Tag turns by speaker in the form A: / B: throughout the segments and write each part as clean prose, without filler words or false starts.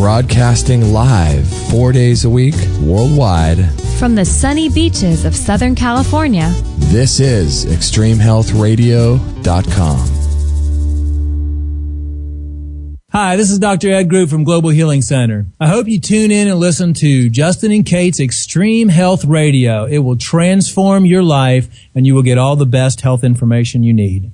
A: broadcasting live 4 days a week worldwide
B: from the sunny beaches of Southern California.
A: This is ExtremeHealthRadio.com.
C: Hi, this is Dr. Ed Group from Global Healing Center. I hope you tune in and listen to Justin and Kate's Extreme Health Radio. It will transform your life, and you will get all the best health information you need.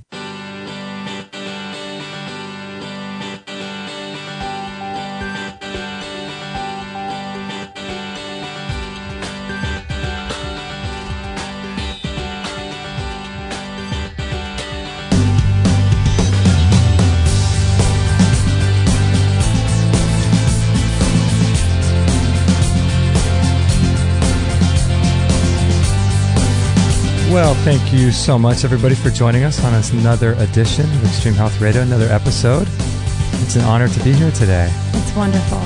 D: Well, thank you so much, everybody, for joining us on another edition of Extreme Health Radio, another episode. It's an honor to be here today.
B: It's wonderful.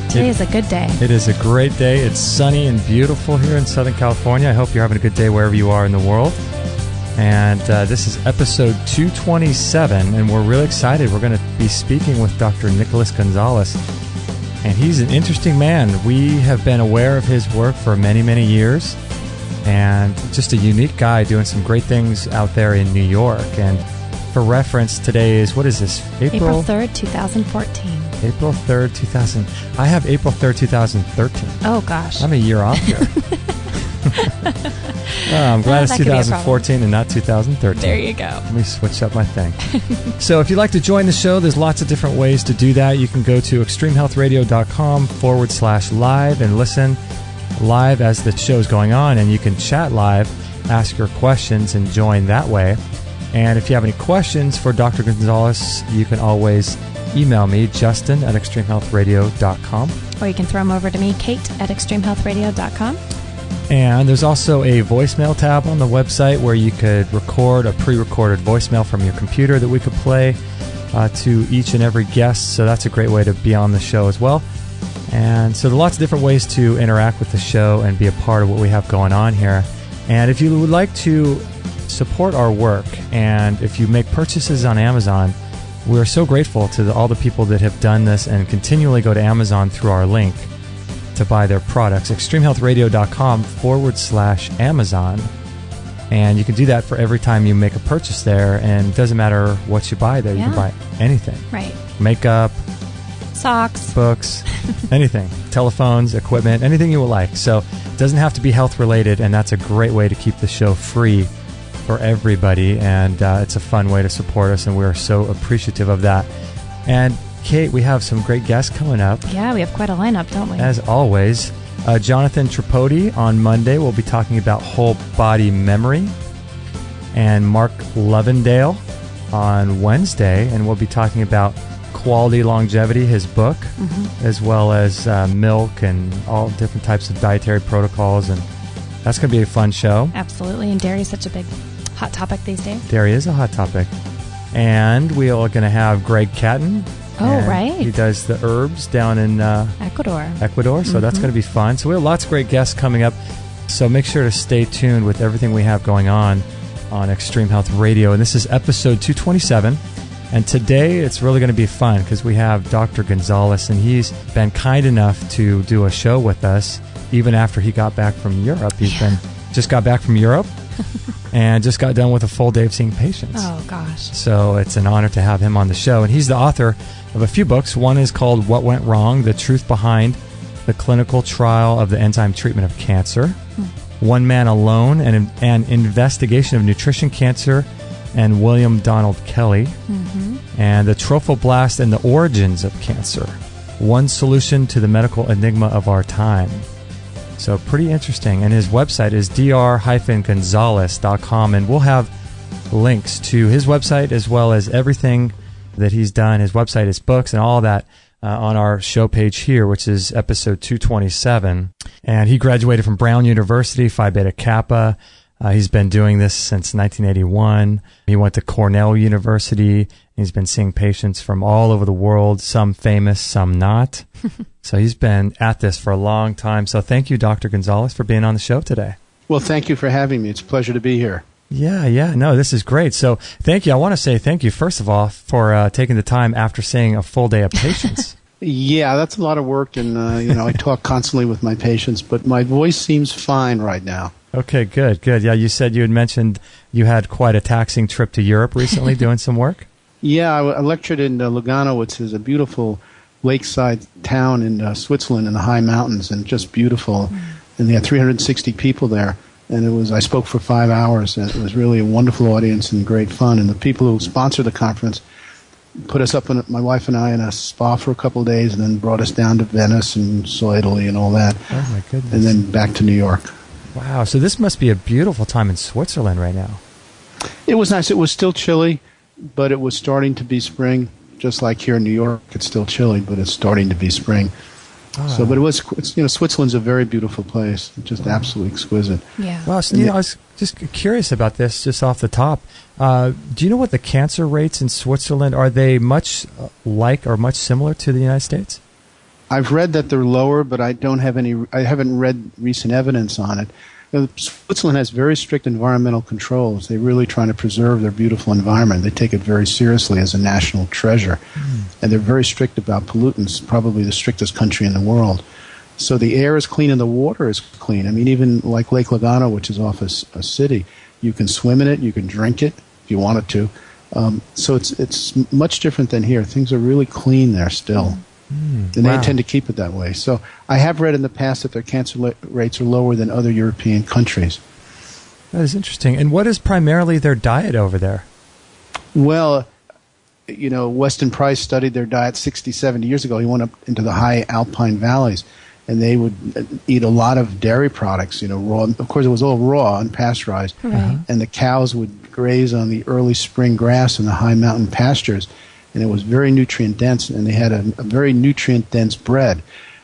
B: Today is a good day. It is
D: a great day. It's sunny and beautiful here in Southern California. I hope you're having a good day wherever you are in the world. And this is episode 227, and we're really excited. We're going to be speaking with Dr. Nicholas Gonzalez, and he's an interesting man. We have been aware of his work for many, many years. And just a unique guy doing some great things out there in New York. And for reference, today is, what is this?
B: April 3rd, 2014.
D: April 3rd, 2000. I have April 3rd, 2013.
B: Oh, gosh.
D: I'm a year off here. I'm glad it's 2014 and not 2013.
B: There you go.
D: Let me switch up my thing. So if you'd like to join the show, there's lots of different ways to do that. You can go to extremehealthradio.com/live and listen live as the show's going on, and you can chat live, ask your questions, and join that way. And if you have any questions for Dr. Gonzalez, you can always email me, justin@extremehealthradio.com.
B: Or you can throw them over to me, kate@extremehealthradio.com.
D: And there's also a voicemail tab on the website where you could record a pre-recorded voicemail from your computer that we could play to each and every guest. So that's a great way to be on the show as well. And so there are lots of different ways to interact with the show and be a part of what we have going on here. And if you would like to support our work, and if you make purchases on Amazon, we're so grateful to all the people that have done this and continually go to Amazon through our link to buy their products, extremehealthradio.com/Amazon. And you can do that for every time you make a purchase there. And it doesn't matter what you buy there. You can buy anything.
B: Right.
D: Makeup,
B: socks,
D: books, anything, telephones, equipment, anything you would like. So it doesn't have to be health related, and that's a great way to keep the show free for everybody. And it's a fun way to support us, and we are so appreciative of that. And Kate, we have some great guests coming up.
B: Yeah, we have quite a lineup, don't we?
D: As always. Jonathan Tripodi on Monday will be talking about whole body memory. And Mark Lovendale on Wednesday, and we'll be talking about Quality Longevity, his book, as well as milk and all different types of dietary protocols. And that's going to be a fun show.
B: Absolutely. And dairy is such a big hot topic these days.
D: Dairy is a hot topic. And we are going to have Greg Catton.
B: Oh, right.
D: He does the herbs down in Ecuador. So that's going to be fun. So we have lots of great guests coming up. So make sure to stay tuned with everything we have going on Extreme Health Radio. And this is episode 227. And today it's really going to be fun because we have Dr. Gonzalez, and he's been kind enough to do a show with us even after he got back from Europe. He's just got back from Europe and just got done with a full day of seeing patients.
B: Oh, gosh.
D: So it's an honor to have him on the show. And he's the author of a few books. One is called What Went Wrong? The Truth Behind the Clinical Trial of the Enzyme Treatment of Cancer. One Man Alone, an Investigation of Nutrition, Cancer, and William Donald Kelly. And the Trophoblast and the Origins of Cancer. One Solution to the Medical Enigma of Our Time. So pretty interesting. And his website is dr-gonzalez.com. And we'll have links to his website as well as everything that he's done. His website, his books, and all that on our show page here, which is episode 227. And he graduated from Brown University, Phi Beta Kappa. He's been doing this since 1981. He went to Cornell University. He's been seeing patients from all over the world, some famous, some not. So he's been at this for a long time. So thank you, Dr. Gonzalez, for being on the show today.
E: Well, thank you for having me. It's a pleasure to be here.
D: Yeah. No, this is great. So thank you. I want to say thank you, first of all, for taking the time after seeing a full day of patients.
E: Yeah, that's a lot of work, and I talk constantly with my patients, but my voice seems fine right now.
D: Okay, good. Yeah, you said you had mentioned you had quite a taxing trip to Europe recently doing some work?
E: Yeah, I lectured in Lugano, which is a beautiful lakeside town in Switzerland in the high mountains, and just beautiful. And they had 360 people there, and I spoke for 5 hours, and it was really a wonderful audience and great fun. And the people who sponsored the conference put us up, my wife and I, in a spa for a couple of days, and then brought us down to Venice and saw Italy and all that.
D: Oh, my goodness.
E: And then back to New York.
D: Wow, so this must be a beautiful time in Switzerland right now.
E: It was nice. It was still chilly, but it was starting to be spring. Just like here in New York, it's still chilly, but it's starting to be spring. So, but Switzerland's a very beautiful place, just absolutely exquisite.
B: Yeah.
D: Wow, so, I was just curious about this, just off the top. Do you know what the cancer rates in Switzerland are? They much like or much similar to the United States?
E: I've read that they're lower, but I haven't read recent evidence on it. Switzerland has very strict environmental controls. They're really trying to preserve their beautiful environment. They take it very seriously as a national treasure. And they're very strict about pollutants, probably the strictest country in the world. So the air is clean and the water is clean. I mean, even like Lake Lugano, which is off a city, you can swim in it, you can drink it if you wanted to. So it's much different than here. Things are really clean there still. And they intend to keep it that way. So I have read in the past that their cancer rates are lower than other European countries.
D: That is interesting. And what is primarily their diet over there?
E: Well, Weston Price studied their diet 60, 70 years ago. He went up into the high alpine valleys, and they would eat a lot of dairy products, raw. Of course, it was all raw, unpasteurized.
B: Right.
E: And the cows would graze on the early spring grass in the high mountain pastures. And it was very nutrient dense, and they had a very nutrient dense bread.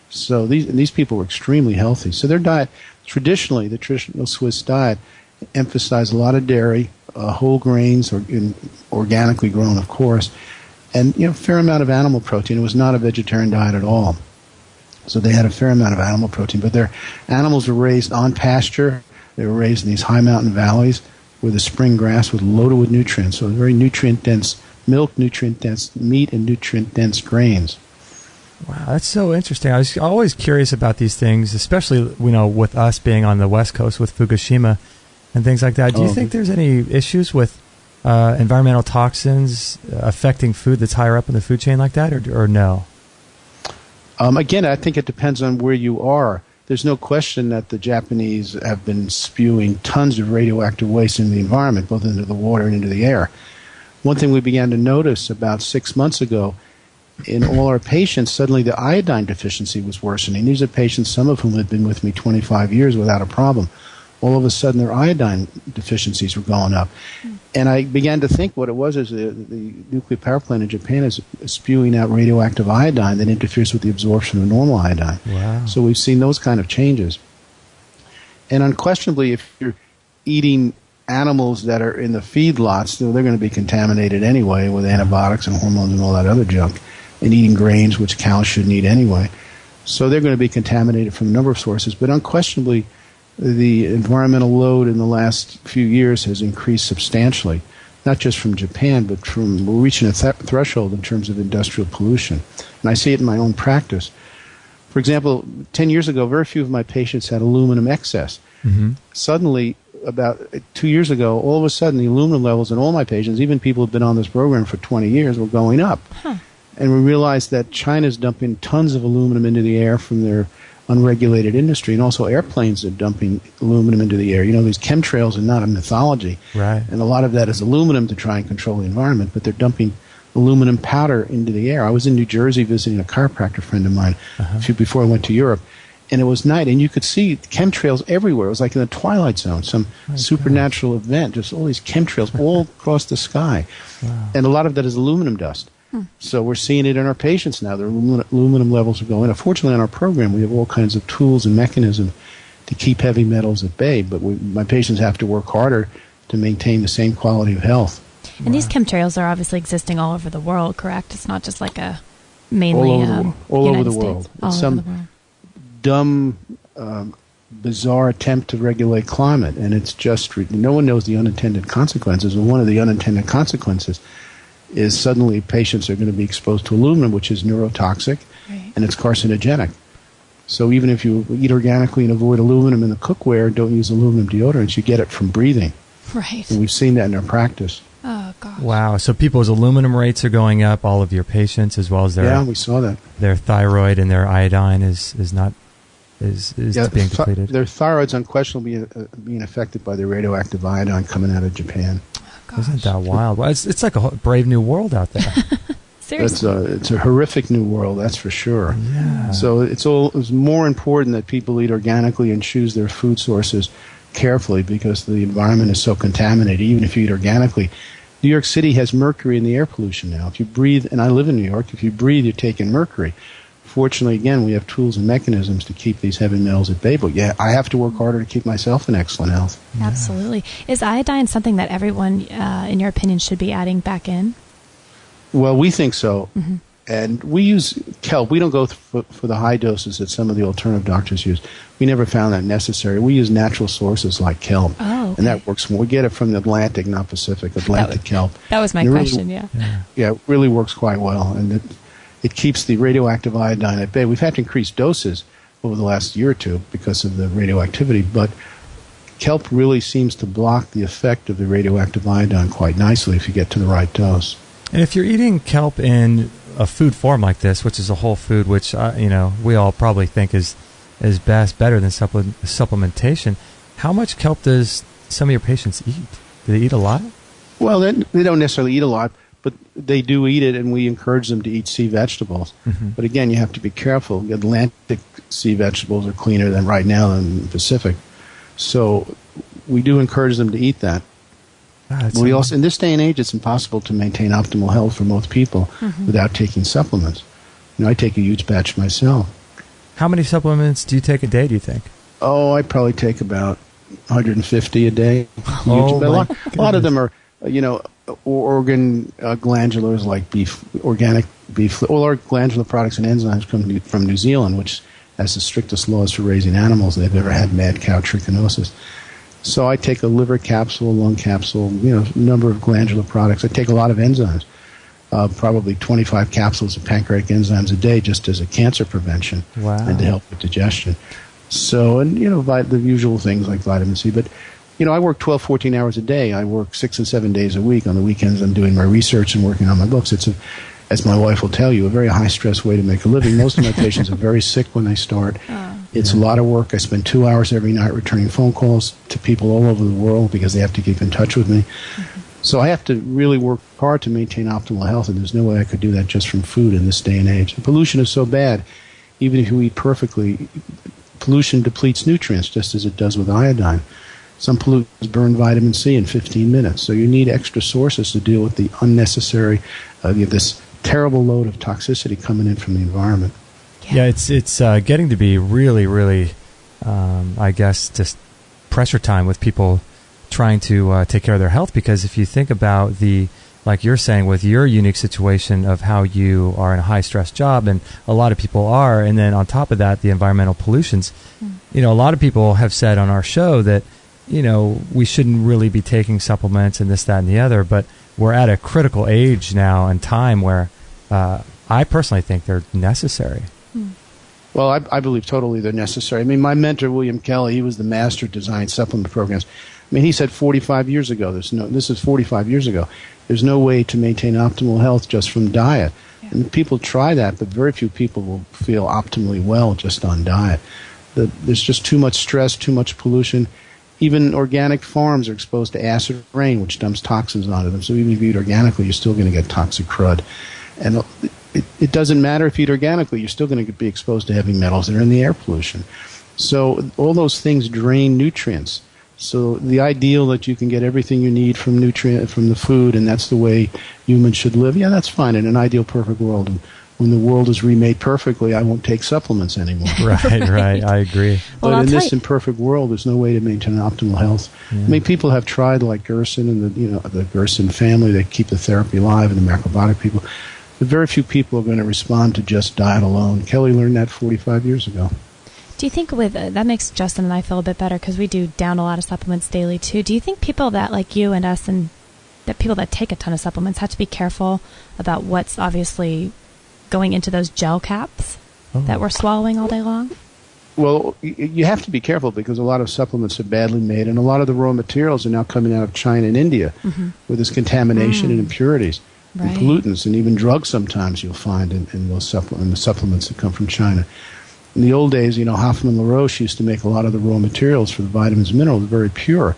E: So these people were extremely healthy. So their diet, traditionally, the traditional Swiss diet, emphasized a lot of dairy, whole grains, organically grown, of course, and a fair amount of animal protein. It was not a vegetarian diet at all. So they had a fair amount of animal protein, but their animals were raised on pasture. They were raised in these high mountain valleys where the spring grass was loaded with nutrients. So very nutrient dense milk, nutrient-dense meat, and nutrient-dense grains.
D: Wow, that's so interesting. I was always curious about these things, especially with us being on the West Coast with Fukushima and things like that. Do you think there's any issues with environmental toxins affecting food that's higher up in the food chain like that, or no?
E: Again, I think it depends on where you are. There's no question that the Japanese have been spewing tons of radioactive waste into the environment, both into the water and into the air. One thing we began to notice about 6 months ago, in all our patients, suddenly the iodine deficiency was worsening. These are patients, some of whom had been with me 25 years without a problem. All of a sudden, their iodine deficiencies were going up. And I began to think what it was is the nuclear power plant in Japan is spewing out radioactive iodine that interferes with the absorption of normal iodine.
D: Wow.
E: So we've seen those kind of changes. And unquestionably, if you're eating animals that are in the feedlots, they're going to be contaminated anyway with antibiotics and hormones and all that other junk, and eating grains, which cows shouldn't eat anyway. So they're going to be contaminated from a number of sources. But unquestionably, the environmental load in the last few years has increased substantially, not just from Japan, but we're reaching a threshold in terms of industrial pollution. And I see it in my own practice. For example, 10 years ago, very few of my patients had aluminum excess. Suddenly, about 2 years ago, all of a sudden the aluminum levels in all my patients, even people who have been on this program for 20 years, were going up. And we realized that China's dumping tons of aluminum into the air from their unregulated industry, and also airplanes are dumping aluminum into the air. These chemtrails are not a mythology.
D: Right.
E: And a lot of that is aluminum to try and control the environment, but they're dumping aluminum powder into the air. I was in New Jersey visiting a chiropractor friend of mine before I went to Europe. And it was night, and you could see chemtrails everywhere. It was like in the Twilight Zone, some supernatural event, just all these chemtrails all across the sky. Wow. And a lot of that is aluminum dust. So we're seeing it in our patients now. Their aluminum levels are going up. Fortunately, in our program, we have all kinds of tools and mechanisms to keep heavy metals at bay, but my patients have to work harder to maintain the same quality of health.
B: And these chemtrails are obviously existing all over the world, correct? It's not just like a mainly
E: all over the
B: States.
E: world.
B: All
E: It's
B: over
E: some
B: the world.
E: dumb, bizarre attempt to regulate climate, and it's just no one knows the unintended consequences. And one of the unintended consequences is suddenly patients are going to be exposed to aluminum, which is neurotoxic, and it's carcinogenic. So even if you eat organically and avoid aluminum in the cookware, don't use aluminum deodorants, you get it from breathing.
B: Right.
E: And we've seen that in our practice.
B: Oh, gosh.
D: Wow. So people's aluminum rates are going up, all of your patients, as well as their
E: we saw that.
D: Their thyroid and their iodine is being depleted.
E: Their thyroid's unquestionably being affected by the radioactive iodine coming out of Japan.
B: Oh,
D: isn't that wild? Well, it's like a brave new world out there.
B: Seriously.
E: It's a horrific new world, that's for sure.
D: Yeah.
E: So it's more important that people eat organically and choose their food sources carefully because the environment is so contaminated. Even if you eat organically, New York City has mercury in the air pollution now. If you breathe, and I live in New York, if you breathe, you're taking mercury. Fortunately, again, we have tools and mechanisms to keep these heavy metals at bay. But I have to work harder to keep myself in excellent health.
B: Absolutely. Is iodine something that everyone, in your opinion, should be adding back in?
E: Well, we think so.
B: Mm-hmm.
E: And we use kelp. We don't go for the high doses that some of the alternative doctors use. We never found that necessary. We use natural sources like kelp.
B: Oh, okay.
E: And that works more. We get it from the Atlantic, not Pacific. Atlantic kelp.
B: That was my question, yeah.
E: Yeah, it really works quite well. And it keeps the radioactive iodine at bay. We've had to increase doses over the last year or two because of the radioactivity, but kelp really seems to block the effect of the radioactive iodine quite nicely if you get to the right dose.
D: And if you're eating kelp in a food form like this, which is a whole food, which we all probably think is better than supplementation, how much kelp does some of your patients eat? Do they eat a lot?
E: Well, they don't necessarily eat a lot, but they do eat it, and we encourage them to eat sea vegetables. Mm-hmm. But again, you have to be careful. Atlantic sea vegetables are cleaner than right now than the Pacific. So we do encourage them to eat that. We also, in this day and age, it's impossible to maintain optimal health for most people without taking supplements. I take a huge batch myself.
D: How many supplements do you take a day, do you think?
E: Oh, I probably take about 150 a day. A lot of them are, organ glandulars like organic beef. All our glandular products and enzymes come from New Zealand, which has the strictest laws for raising animals. They've ever had mad cow trichinosis. So I take a liver capsule, lung capsule, a number of glandular products. I take a lot of enzymes, probably 25 capsules of pancreatic enzymes a day just as a cancer prevention and to help with digestion. So, and, the usual things like vitamin C. But, I work 12, 14 hours a day. I work 6 and 7 days a week. On the weekends, I'm doing my research and working on my books. It's, as my wife will tell you, a very high-stress way to make a living. Most of my patients are very sick when they start. It's a lot of work. I spend 2 hours every night returning phone calls to people all over the world because they have to keep in touch with me. Mm-hmm. So I have to really work hard to maintain optimal health, and there's no way I could do that just from food in this day and age. The pollution is so bad, even if you eat perfectly, pollution depletes nutrients just as it does with iodine. Some pollutants burn vitamin C in 15 minutes, so you need extra sources to deal with the unnecessary, this terrible load of toxicity coming in from the environment.
D: Yeah, it's getting to be really, really, just pressure time with people trying to take care of their health. Because if you think about like you're saying, with your unique situation of how you are in a high-stress job, and a lot of people are, and then on top of that, the environmental pollutions, a lot of people have said on our show that, we shouldn't really be taking supplements and this, that, and the other, but we're at a critical age now and time where I personally think they're necessary.
E: Well, I believe totally they're necessary. I mean, my mentor, William Kelly, he was the master of design supplement programs. I mean, he said 45 years ago, this is 45 years ago, there's no way to maintain optimal health just from diet. Yeah. And people try that, but very few people will feel optimally well just on diet. There's just too much stress, too much pollution. Even organic farms are exposed to acid rain, which dumps toxins onto them. So even if you eat organically, you're still going to get toxic crud. And it doesn't matter if you eat organically, you're still going to be exposed to heavy metals that are in the air pollution. So all those things drain nutrients. So the ideal that you can get everything you need from the food, and that's the way humans should live, that's fine in an ideal perfect world. And when the world is remade perfectly, I won't take supplements anymore.
D: Right, I agree.
E: But in this imperfect world, there's no way to maintain optimal health. Yeah. I mean, people have tried, like Gerson and the Gerson family, they keep the therapy alive, and the macrobiotic people. But very few people are going to respond to just diet alone. Kelly learned that 45 years ago.
B: Do you think that makes Justin and I feel a bit better because we do down a lot of supplements daily too. Do you think people that like you and us and that people that take a ton of supplements have to be careful about what's obviously going into those gel caps that we're swallowing all day long?
E: Well, you have to be careful because a lot of supplements are badly made, and a lot of the raw materials are now coming out of China and India with this contamination and impurities and pollutants, and even drugs sometimes you'll find in the supplements that come from China. In the old days, Hoffman LaRoche used to make a lot of the raw materials for the vitamins and minerals very pure,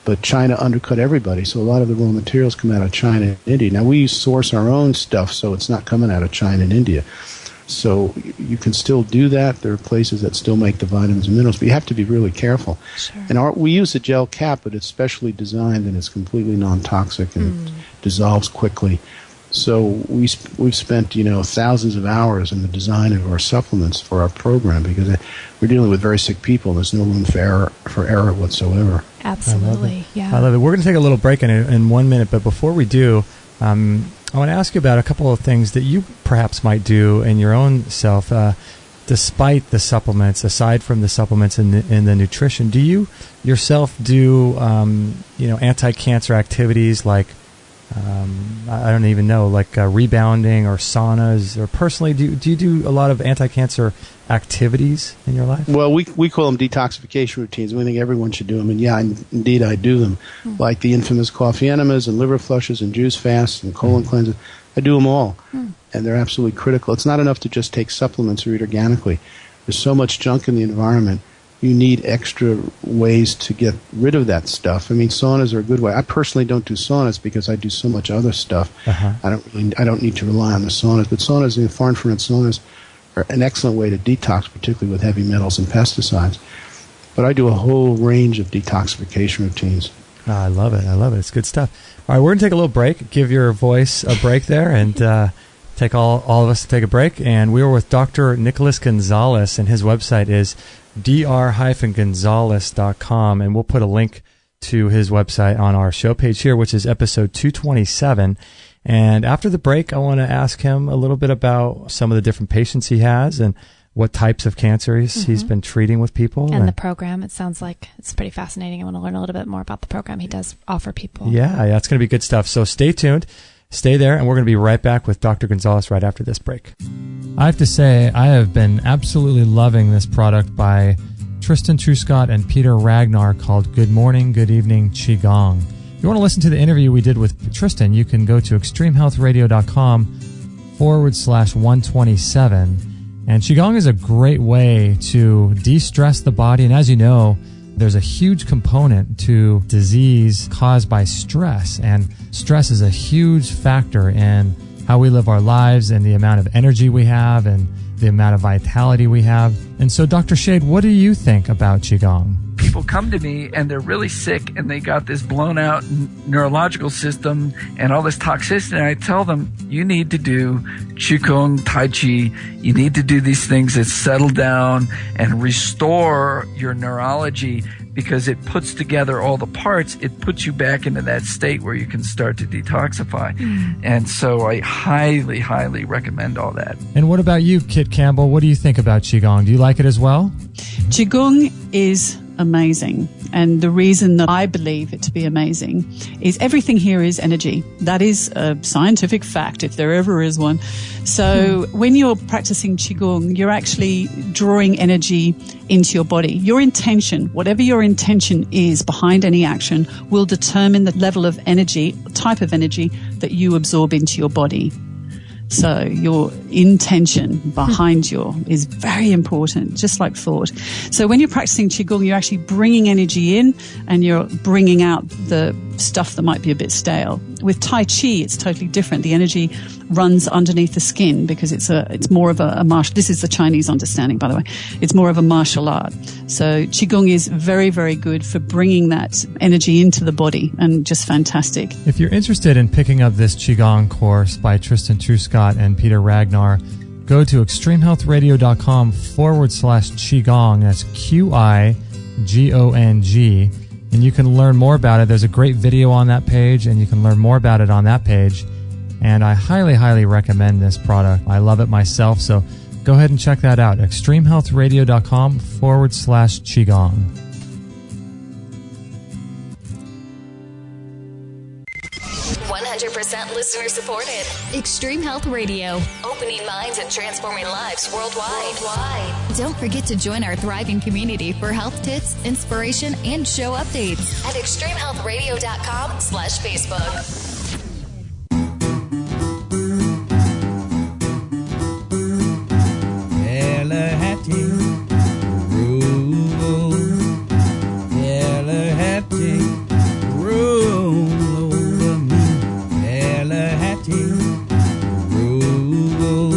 E: but China undercut everybody, so a lot of the raw materials come out of China and India. Now, we source our own stuff, so it's not coming out of China and India. So you can still do that. There are places that still make the vitamins and minerals, but you have to be really careful. Sure. And we use a gel cap, but it's specially designed and it's completely non-toxic and it dissolves quickly. So we've spent thousands of hours in the design of our supplements for our program because we're dealing with very sick people. There's no room for error whatsoever.
B: Absolutely,
D: I love it. We're going to take a little break in 1 minute, but before we do, I want to ask you about a couple of things that you perhaps might do in your own self, despite the supplements, aside from the supplements and the nutrition. Do you yourself do, anti-cancer activities like, I don't even know, like rebounding or saunas? Or personally, do you do a lot of anti-cancer activities in your life?
E: Well, we call them detoxification routines. We think everyone should do them, and indeed I do them. Like the infamous coffee enemas and liver flushes and juice fasts and colon cleanses. I do them all, and they're absolutely critical. It's not enough to just take supplements or eat organically. There's so much junk in the environment. You need extra ways to get rid of that stuff. I mean, saunas are a good way. I personally don't do saunas because I do so much other stuff. I don't need to rely on the saunas. But saunas, the far infrared saunas, are an excellent way to detox, particularly with heavy metals and pesticides. But I do a whole range of detoxification routines.
D: Oh, I love it. It's good stuff. All right, we're going to take a little break. Give your voice a break there, and take all of us to take a break. And we were with Dr. Nicholas Gonzalez, and his website is dr-gonzalez.com, and we'll put a link to his website on our show page here, which is episode 227. And after the break, I want to ask him a little bit about some of the different patients he has and what types of cancer he's been treating with people.
B: And the program. It sounds like it's pretty fascinating. I want to learn a little bit more about the program he does offer people.
D: Yeah, it's going to be good stuff. So stay tuned. Stay there, and we're going to be right back with Dr. Gonzalez right after this break. I have to say, I have been absolutely loving this product by Tristan Truscott and Peter Ragnar called Good Morning, Good Evening Qigong. If you want to listen to the interview we did with Tristan, you can go to extremehealthradio.com/127. And Qigong is a great way to de-stress the body. And as you know, there's a huge component to disease caused by stress. And stress is a huge factor in how we live our lives and the amount of energy we have and the amount of vitality we have. And so, Dr. Shade, what do you think about Qigong?
F: People come to me and they're really sick and they got this blown out neurological system and all this toxicity. And I tell them, you need to do Qigong, Tai Chi. You need to do these things that settle down and restore your neurology, because it puts together all the parts. It puts you back into that state where you can start to detoxify. And so I highly, highly recommend all that.
D: And what about you, Kit Campbell? What do you think about Qigong? Do you like it as well?
G: Qigong is amazing. And the reason that I believe it to be amazing is everything here is energy. That is a scientific fact, if there ever is one. So when you're practicing Qigong, you're actually drawing energy into your body. Your intention, whatever your intention is behind any action, will determine the level of energy, type of energy that you absorb into your body. So your intention behind is very important, just like thought. So when you're practicing Qigong, you're actually bringing energy in and you're bringing out the stuff that might be a bit stale. With Tai Chi, it's totally different. The energy runs underneath the skin because it's more of a martial. This is the Chinese understanding, by the way. It's more of a martial art. So Qigong is very, very good for bringing that energy into the body, and just fantastic.
D: If you're interested in picking up this Qigong course by Tristan Truscott and Peter Ragnar, go to extremehealthradio.com/Qigong. That's QIGONG. And you can learn more about it. There's a great video on that page, and you can learn more about it on that page. And I highly, highly recommend this product. I love it myself, so go ahead and check that out. extremehealthradio.com/Qigong.
H: Listener supported. Extreme Health Radio. Opening minds and transforming lives worldwide. Don't forget to join our thriving community for health tips, inspiration, and show updates at extremehealthradio.com/Facebook.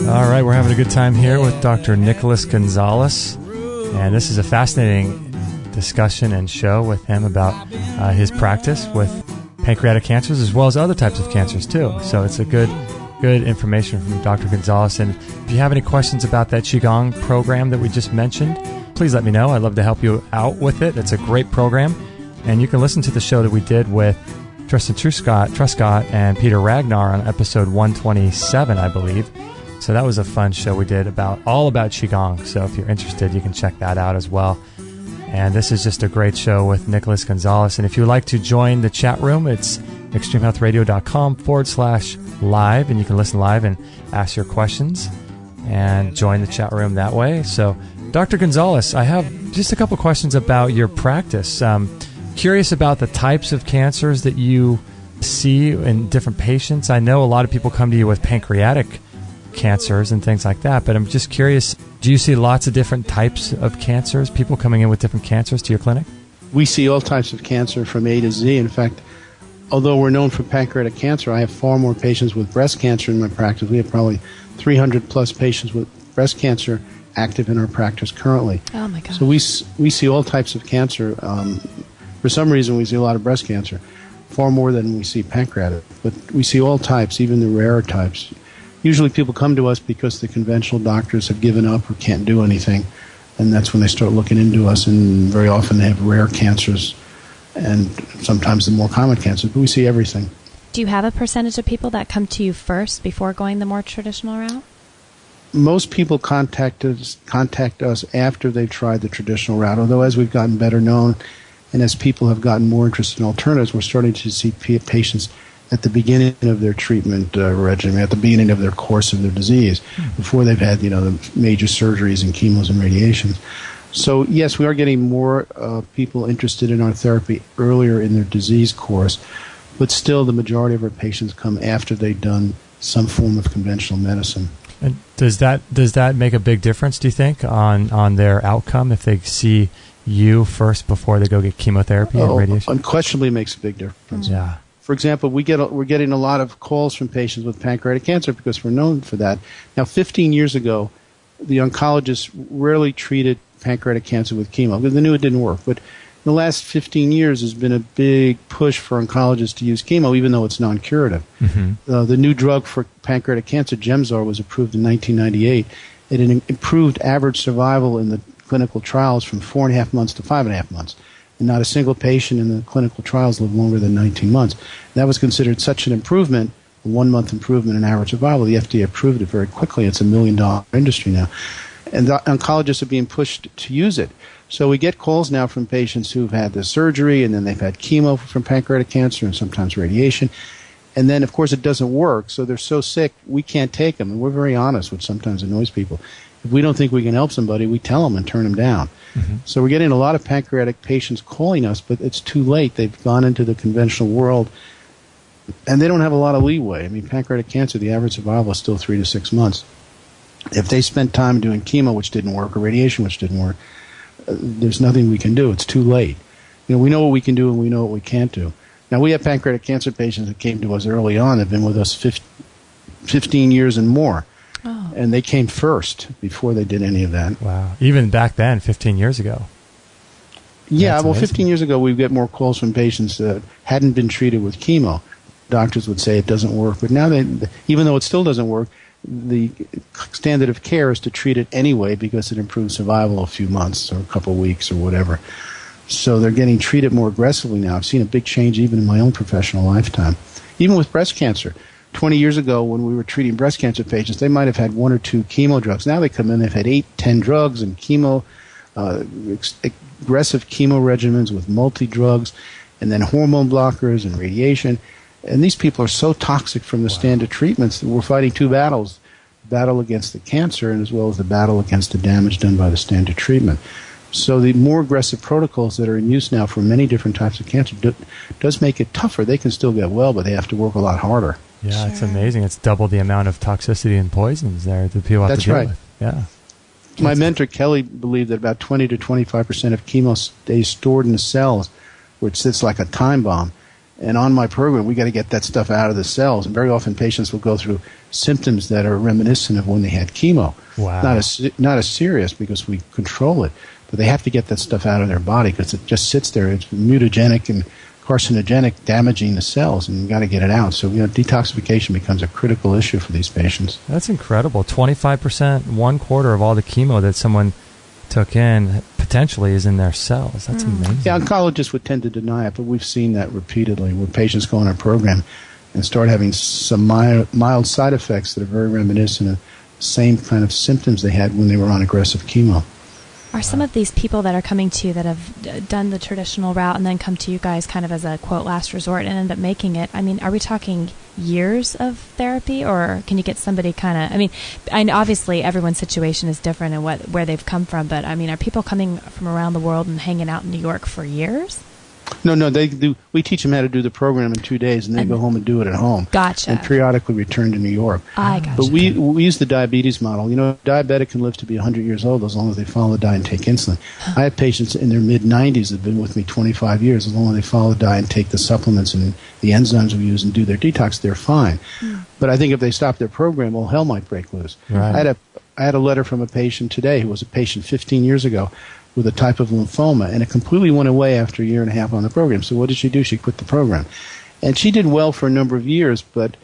D: All right, we're having a good time here with Dr. Nicholas Gonzalez, and this is a fascinating discussion and show with him about his practice with pancreatic cancers as well as other types of cancers too. So it's a good information from Dr. Gonzalez. And if you have any questions about that Qigong program that we just mentioned, please let me know. I'd love to help you out with it. It's a great program, and you can listen to the show that we did with Tristan Truscott and Peter Ragnar on episode 127, I believe. So that was a fun show we did all about Qigong. So if you're interested, you can check that out as well. And this is just a great show with Nicholas Gonzalez. And if you'd like to join the chat room, it's extremehealthradio.com/live, and you can listen live and ask your questions and join the chat room that way. So Dr. Gonzalez, I have just a couple questions about your practice. Curious about the types of cancers that you see in different patients. I know a lot of people come to you with pancreatic cancers and things like that, but I'm just curious, do you see lots of different types of cancers, people coming in with different cancers to your clinic?
E: We see all types of cancer from A to Z. In fact, although we're known for pancreatic cancer, I have far more patients with breast cancer in my practice. We have probably 300 plus patients with breast cancer active in our practice currently.
B: Oh my God.
E: So we see all types of cancer. For some reason, we see a lot of breast cancer, far more than we see pancreatic. But we see all types, even the rarer types. Usually people come to us because the conventional doctors have given up or can't do anything, and that's when they start looking into us, and very often they have rare cancers and sometimes the more common cancers, but we see everything.
B: Do you have a percentage of people that come to you first before going the more traditional route?
E: Most people contact us after they've tried the traditional route, although as we've gotten better known and as people have gotten more interested in alternatives, we're starting to see patients at the beginning of their treatment regimen, at the beginning of their course of their disease, before they've had the major surgeries and chemos and radiations. So yes, we are getting more people interested in our therapy earlier in their disease course, but still the majority of our patients come after they've done some form of conventional medicine.
D: And does that make a big difference, do you think, on their outcome if they see you first before they go get chemotherapy and radiation?
E: Unquestionably makes a big difference.
D: Yeah.
E: For example, we're getting a lot of calls from patients with pancreatic cancer because we're known for that. Now, 15 years ago, the oncologists rarely treated pancreatic cancer with chemo because they knew it didn't work. But in the last 15 years, there's been a big push for oncologists to use chemo, even though it's non-curative. Mm-hmm. The new drug for pancreatic cancer, Gemzar, was approved in 1998. It improved average survival in the clinical trials from 4.5 months to 5.5 months. And not a single patient in the clinical trials lived longer than 19 months. That was considered such an improvement, a 1-month improvement in average survival. The FDA approved it very quickly. It's $1 million industry now. And the oncologists are being pushed to use it. So we get calls now from patients who've had the surgery, and then they've had chemo from pancreatic cancer and sometimes radiation. And then, of course, it doesn't work. So they're so sick, we can't take them. And we're very honest, which sometimes annoys people. If we don't think we can help somebody, we tell them and turn them down. Mm-hmm. So we're getting a lot of pancreatic patients calling us, but it's too late. They've gone into the conventional world, and they don't have a lot of leeway. I mean, pancreatic cancer, the average survival is still 3 to 6 months. If they spent time doing chemo, which didn't work, or radiation, which didn't work, there's nothing we can do. It's too late. We know what we can do, and we know what we can't do. Now, we have pancreatic cancer patients that came to us early on. They've been with us 15 years and more. Oh. And they came first before they did any of that.
D: Wow. Even back then, 15 years ago.
E: Yeah, well, 15 years ago, we'd get more calls from patients that hadn't been treated with chemo. Doctors would say it doesn't work. But now, even though it still doesn't work, the standard of care is to treat it anyway because it improves survival a few months or a couple of weeks or whatever. So they're getting treated more aggressively now. I've seen a big change even in my own professional lifetime. Even with breast cancer. 20 years ago, when we were treating breast cancer patients, they might have had 1 or 2 chemo drugs. Now they come in, they've had 8, 10 drugs and chemo, aggressive chemo regimens with multi-drugs, and then hormone blockers and radiation. And these people are so toxic from the standard treatments that we're fighting two battles, the battle against the cancer and as well as the battle against the damage done by the standard treatment. So the more aggressive protocols that are in use now for many different types of cancer does make it tougher. They can still get well, but they have to work a lot harder.
D: Yeah, It's amazing. It's double the amount of toxicity and poisons there that people have to deal with. Yeah.
E: My mentor, Kelly, believed that about 20 to 25% of chemo stays stored in the cells, which sits like a time bomb. And on my program, we got to get that stuff out of the cells. And very often patients will go through symptoms that are reminiscent of when they had chemo.
D: Wow.
E: Not as serious because we control it. But they have to get that stuff out of their body because it just sits there. It's mutagenic and carcinogenic, damaging the cells, and you've got to get it out. So, detoxification becomes a critical issue for these patients.
D: That's incredible. 25%, 1/4 of all the chemo that someone took in potentially is in their cells. That's amazing.
E: Yeah, oncologists would tend to deny it, but we've seen that repeatedly where patients go on our program and start having some mild side effects that are very reminiscent of the same kind of symptoms they had when they were on aggressive chemo.
B: Are some of these people that are coming to you that have done the traditional route and then come to you guys kind of as a, quote, last resort and end up making it, are we talking years of therapy, or can you get somebody kind of, and obviously everyone's situation is different and where they've come from, but, are people coming from around the world and hanging out in New York for years?
E: No, they do. We teach them how to do the program in 2 days, and they go home and do it at home.
B: Gotcha.
E: And periodically return to New York.
B: I gotcha.
E: But we use the diabetes model. Diabetic can live to be 100 years old as long as they follow the diet and take insulin. I have patients in their mid-90s that have been with me 25 years. As long as they follow the diet and take the supplements and the enzymes we use and do their detox, they're fine. But I think if they stop their program, well, hell might break loose.
D: Right.
E: I had a letter from a patient today who was a patient 15 years ago with a type of lymphoma, and it completely went away after a year and a half on the program. So what did she do? She quit the program. And she did well for a number of years, but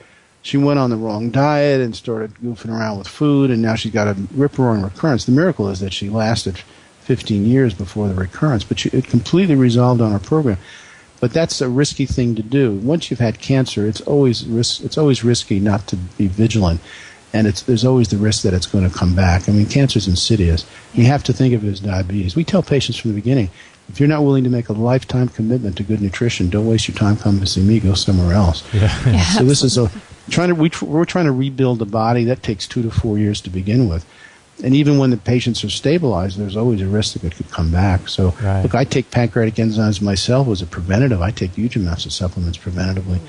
E: she went on the wrong diet and started goofing around with food, and now she's got a rip-roaring recurrence. The miracle is that she lasted 15 years before the recurrence, but it completely resolved on our program. But that's a risky thing to do. Once you've had cancer, it's always risky not to be vigilant. And there's always the risk that it's going to come back. Cancer's insidious. You have to think of it as diabetes. We tell patients from the beginning, if you're not willing to make a lifetime commitment to good nutrition, don't waste your time coming to see me. Go somewhere else.
D: Yeah.
E: So this is we're trying to rebuild the body. That takes 2 to 4 years to begin with. And even when the patients are stabilized, there's always a risk that it could come back. So, Look, I take pancreatic enzymes myself as a preventative. I take huge amounts of supplements preventatively.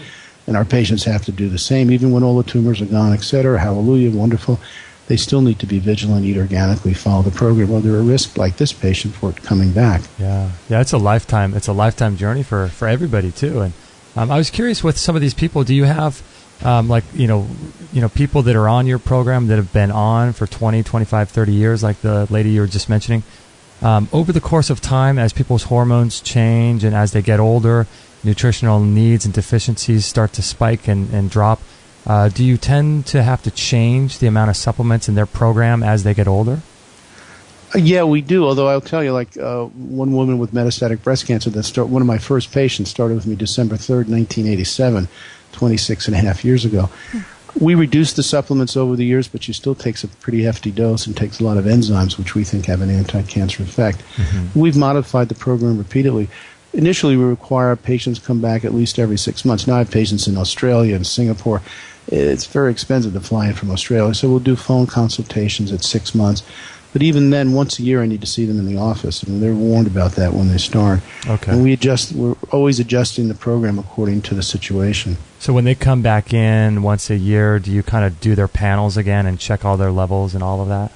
E: And our patients have to do the same. Even when all the tumors are gone, et cetera, hallelujah, wonderful, they still need to be vigilant, eat organically, follow the program, or they're a risk, like this patient, for it coming back.
D: Yeah, it's a lifetime journey for everybody, too. And I was curious, with some of these people, do you have, people that are on your program that have been on for 20, 25, 30 years, like the lady you were just mentioning? Over the course of time, as people's hormones change and as they get older, nutritional needs and deficiencies start to spike and drop, do you tend to have to change the amount of supplements in their program as they get older?
E: Yeah, we do. Although I'll tell you, one woman with metastatic breast cancer one of my first patients started with me December 3rd, 1987, 26 and a half years ago. We reduced the supplements over the years, but she still takes a pretty hefty dose and takes a lot of enzymes, which we think have an anti-cancer effect. We've modified the program repeatedly. Initially, we require patients come back at least every 6 months. Now I have patients in Australia and Singapore. It's very expensive to fly in from Australia, so we'll do phone consultations at 6 months. But even then, once a year, I need to see them in the office, and they're warned about that when they start.
D: Okay.
E: And we're always adjusting the program according to the situation.
D: So when they come back in once a year, do you kind of do their panels again and check all their levels and all of that?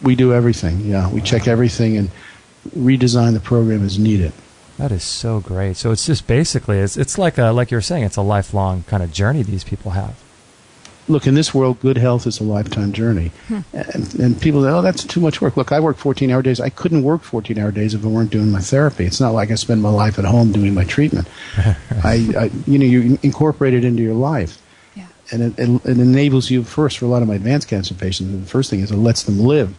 E: We do everything, yeah. We check everything and redesign the program as needed.
D: That is so great. So it's just basically, it's like you were saying, it's a lifelong kind of journey these people have.
E: Look, in this world, good health is a lifetime journey. And people say, that's too much work. Look, I work 14-hour days. I couldn't work 14-hour days if I weren't doing my therapy. It's not like I spend my life at home doing my treatment. You incorporate it into your life. Yeah. And it enables you, first, for a lot of my advanced cancer patients, the first thing is it lets them live.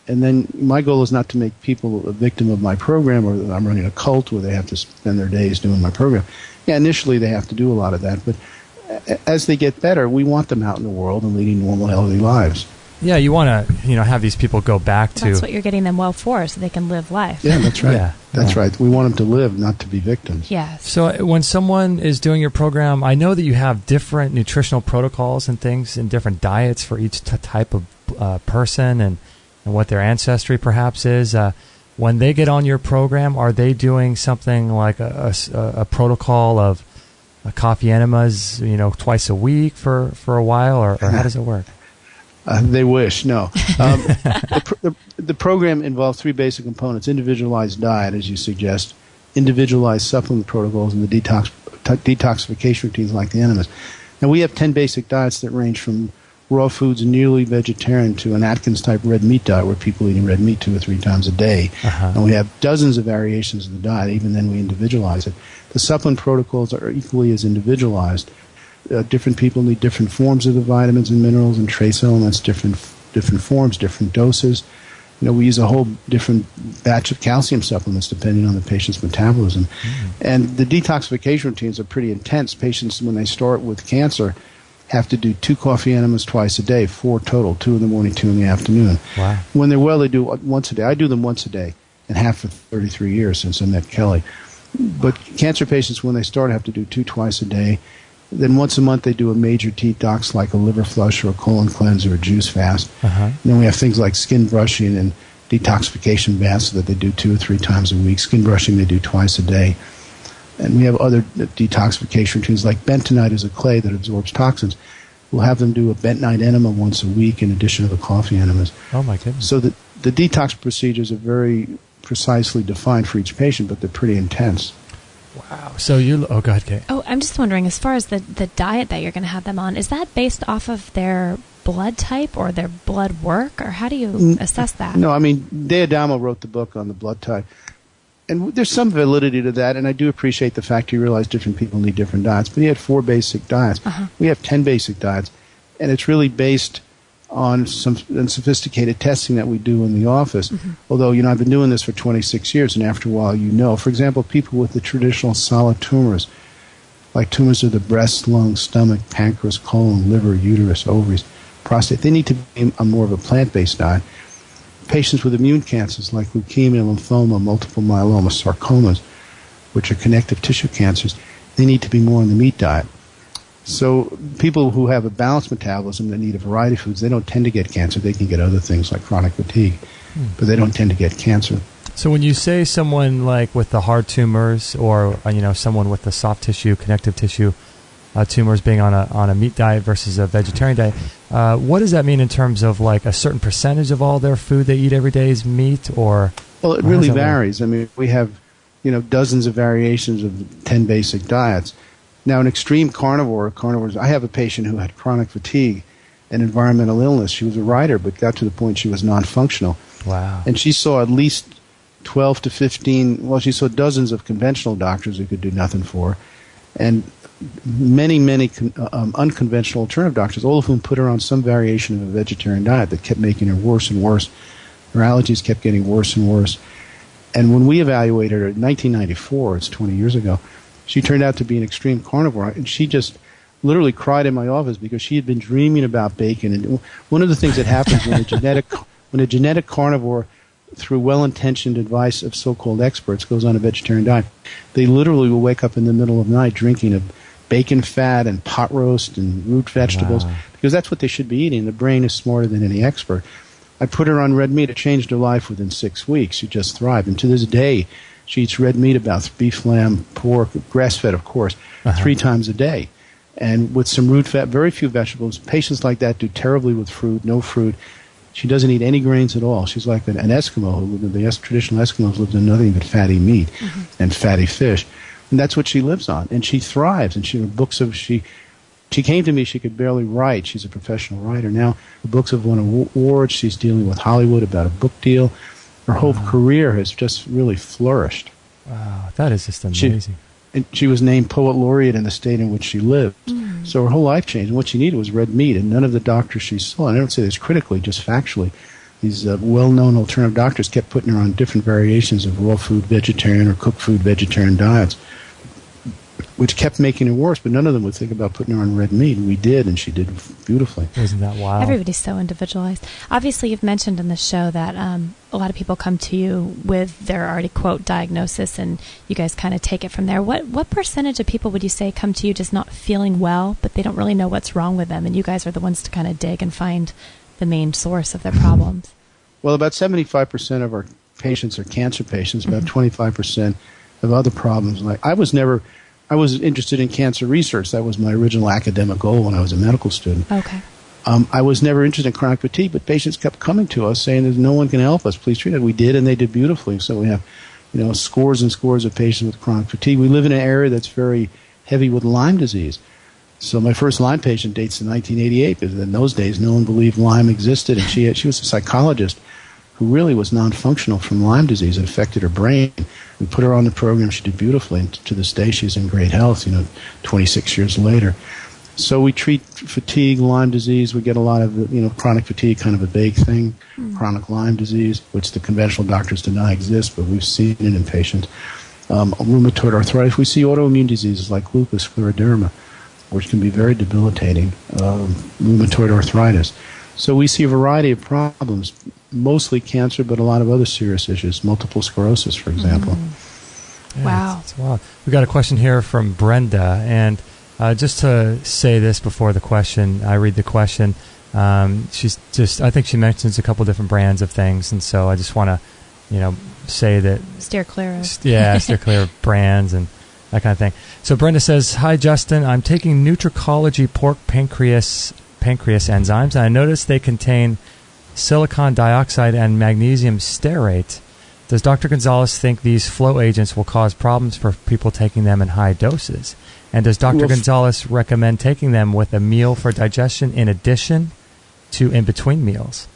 E: And then my goal is not to make people a victim of my program, or that I'm running a cult where they have to spend their days doing my program. Yeah, initially they have to do a lot of that, but as they get better, we want them out in the world and leading normal, healthy lives.
D: Yeah, you want to, have these people go back to.
B: That's what you're getting them well for, so they can live life.
E: Yeah, that's right.
D: Yeah.
E: That's right. We want them to live, not to be victims.
B: Yes.
D: So when someone is doing your program, I know that you have different nutritional protocols and things and different diets for each type of person and what their ancestry perhaps is. When they get on your program, are they doing something like a protocol of coffee enemas, twice a week for a while, or how does it work?
E: They wish. No. The program involves three basic components: individualized diet, as you suggest, individualized supplement protocols, and the detoxification routines like the enemas. Now, we have 10 basic diets that range from raw foods, nearly vegetarian, to an Atkins-type red meat diet where people eating red meat 2 or 3 times a day. And we have dozens of variations of the diet. Even then, we individualize it. The supplement protocols are equally as individualized. Different people need different forms of the vitamins and minerals and trace elements, different forms, different doses. We use a whole different batch of calcium supplements depending on the patient's metabolism. And the detoxification routines are pretty intense. Patients, when they start with cancer, have to do 2 coffee enemas twice a day, 4 total, 2 in the morning, 2 in the afternoon.
D: Wow.
E: When they're well, they do once a day. I do them once a day and have for 33 years since I met Kelly. But cancer patients, when they start, have to do 2 twice a day. Then once a month they do a major detox like a liver flush or a colon cleanse or a juice fast. And then we have things like skin brushing and detoxification baths that they do 2 or 3 times a week. Skin brushing they do twice a day. And we have other detoxification routines like bentonite is a clay that absorbs toxins. We'll have them do a bentonite enema once a week in addition to the coffee enemas.
D: Oh, my goodness.
E: So the detox procedures are very precisely defined for each patient, but they're pretty intense.
D: Wow. So go ahead, Kate.
B: Oh, I'm just wondering, as far as the diet that you're going to have them on, is that based off of their blood type or their blood work, or how do you assess that?
E: No, I mean, D'Adamo wrote the book on the blood type. And there's some validity to that, and I do appreciate the fact he realized different people need different diets. But he had 4 basic diets. We have 10 basic diets, and it's really based on some sophisticated testing that we do in the office. Although, I've been doing this for 26 years, and after a while, for example, people with the traditional solid tumors, like tumors of the breast, lung, stomach, pancreas, colon, liver, uterus, ovaries, prostate, they need to be on more of a plant-based diet. Patients with immune cancers like leukemia, lymphoma, multiple myeloma, sarcomas, which are connective tissue cancers, they need to be more on the meat diet. So people who have a balanced metabolism that need a variety of foods, they don't tend to get cancer. They can get other things like chronic fatigue, but they don't tend to get cancer.
D: So when you say someone like with the hard tumors or someone with the soft tissue, connective tissue tumors being on a meat diet versus a vegetarian diet, what does that mean in terms of like a certain percentage of all their food they eat every day is meat, or? Well,
E: it really varies. I mean, we have dozens of variations of 10 basic diets. Now, an extreme carnivores, I have a patient who had chronic fatigue and environmental illness. She was a writer, but got to the point she was non-functional.
D: Wow.
E: And she saw at least 12 to 15, she saw dozens of conventional doctors who could do nothing for her, and many unconventional alternative doctors, all of whom put her on some variation of a vegetarian diet that kept making her worse and worse. Her allergies kept getting worse and worse. And when we evaluated her in 1994, it's 20 years ago, she turned out to be an extreme carnivore, and she just literally cried in my office because she had been dreaming about bacon. And one of the things that happens when a genetic carnivore, through well-intentioned advice of so-called experts, goes on a vegetarian diet, they literally will wake up in the middle of the night drinking a bacon fat and pot roast and root vegetables, because that's what they should be eating. The brain is smarter than any expert. I put her on red meat. It changed her life within 6 weeks. She just thrived. And to this day, she eats red meat, about beef, lamb, pork, grass-fed, of course, 3 times a day. And with some root fat, very few vegetables. Patients like that do terribly with fruit, no fruit. She doesn't eat any grains at all. She's like an Eskimo. The traditional Eskimos lived on nothing but fatty meat and fatty fish. And that's what she lives on. And she thrives. And she came to me, she could barely write. She's a professional writer. Now the books have won awards. She's dealing with Hollywood about a book deal. Her whole career has just really flourished.
D: Wow, that is just amazing.
E: She was named Poet Laureate in the state in which she lived. So her whole life changed. And what she needed was red meat. And none of the doctors she saw, and I don't say this critically, just factually, these well-known alternative doctors kept putting her on different variations of raw food vegetarian or cooked food vegetarian diets. which kept making it worse, but none of them would think about putting her on red meat. We did, and she did beautifully.
D: Isn't that wild?
B: Everybody's so individualized. Obviously, you've mentioned in the show that a lot of people come to you with their already, quote, diagnosis, and you guys kind of take it from there. What percentage of people would you say come to you just not feeling well, but they don't really know what's wrong with them, and you guys are the ones to kind of dig and find the main source of their problems?
E: Well, about 75% of our patients are cancer patients, about 25% have other problems. Like I was interested in cancer research. That was my original academic goal when I was a medical student.
B: Okay.
E: I was never interested in chronic fatigue, but patients kept coming to us saying that no one can help us. Please treat it. We did, and they did beautifully. So we have, scores and scores of patients with chronic fatigue. We live in an area that's very heavy with Lyme disease. So my first Lyme patient dates to 1988, because in those days no one believed Lyme existed, and she was a psychologist who really was non-functional from Lyme disease. It affected her brain. We put her on the program. She did beautifully. And to this day, she's in great health, 26 years later. So we treat fatigue, Lyme disease. We get a lot of, chronic fatigue, kind of a vague thing. Chronic Lyme disease, which the conventional doctors deny exists, but we've seen it in patients. Rheumatoid arthritis. We see autoimmune diseases like lupus, scleroderma, which can be very debilitating. Rheumatoid arthritis. So we see a variety of problems, mostly cancer, but a lot of other serious issues, multiple sclerosis, for example.
D: Yeah,
B: wow.
D: It's wild. We got a question here from Brenda, and just to say this before the question, I read the question. I think she mentions a couple different brands of things, and so I just want to, say that
B: steer clear of.
D: Steer clear of brands and that kind of thing. So Brenda says, "Hi Justin, I'm taking Nutricology pork pancreas enzymes, and I noticed they contain silicon dioxide and magnesium stearate. Does Dr. Gonzalez think these flow agents will cause problems for people taking them in high doses? And does Dr. Gonzalez recommend taking them with a meal for digestion in addition to in between meals?"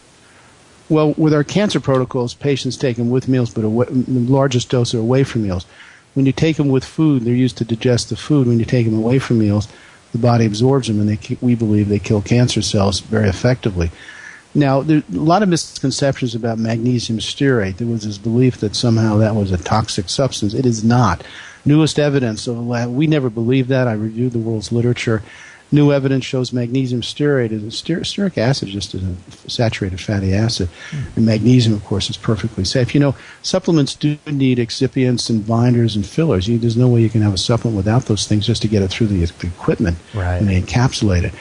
E: Well, with our cancer protocols, patients take them with meals, but the largest dose are away from meals. When you take them with food, they're used to digest the food. When you take them away from meals, the body absorbs them, and we believe they kill cancer cells very effectively. Now, there are a lot of misconceptions about magnesium stearate. There was this belief that somehow that was a toxic substance. It is not. Newest evidence of we never believed that. I reviewed the world's literature. New evidence shows magnesium stearate stearic acid just is a saturated fatty acid. And magnesium, of course, is perfectly safe. Supplements do need excipients and binders and fillers. There's no way you can have a supplement without those things just to get it through the equipment.
D: Right.
E: And they encapsulate it.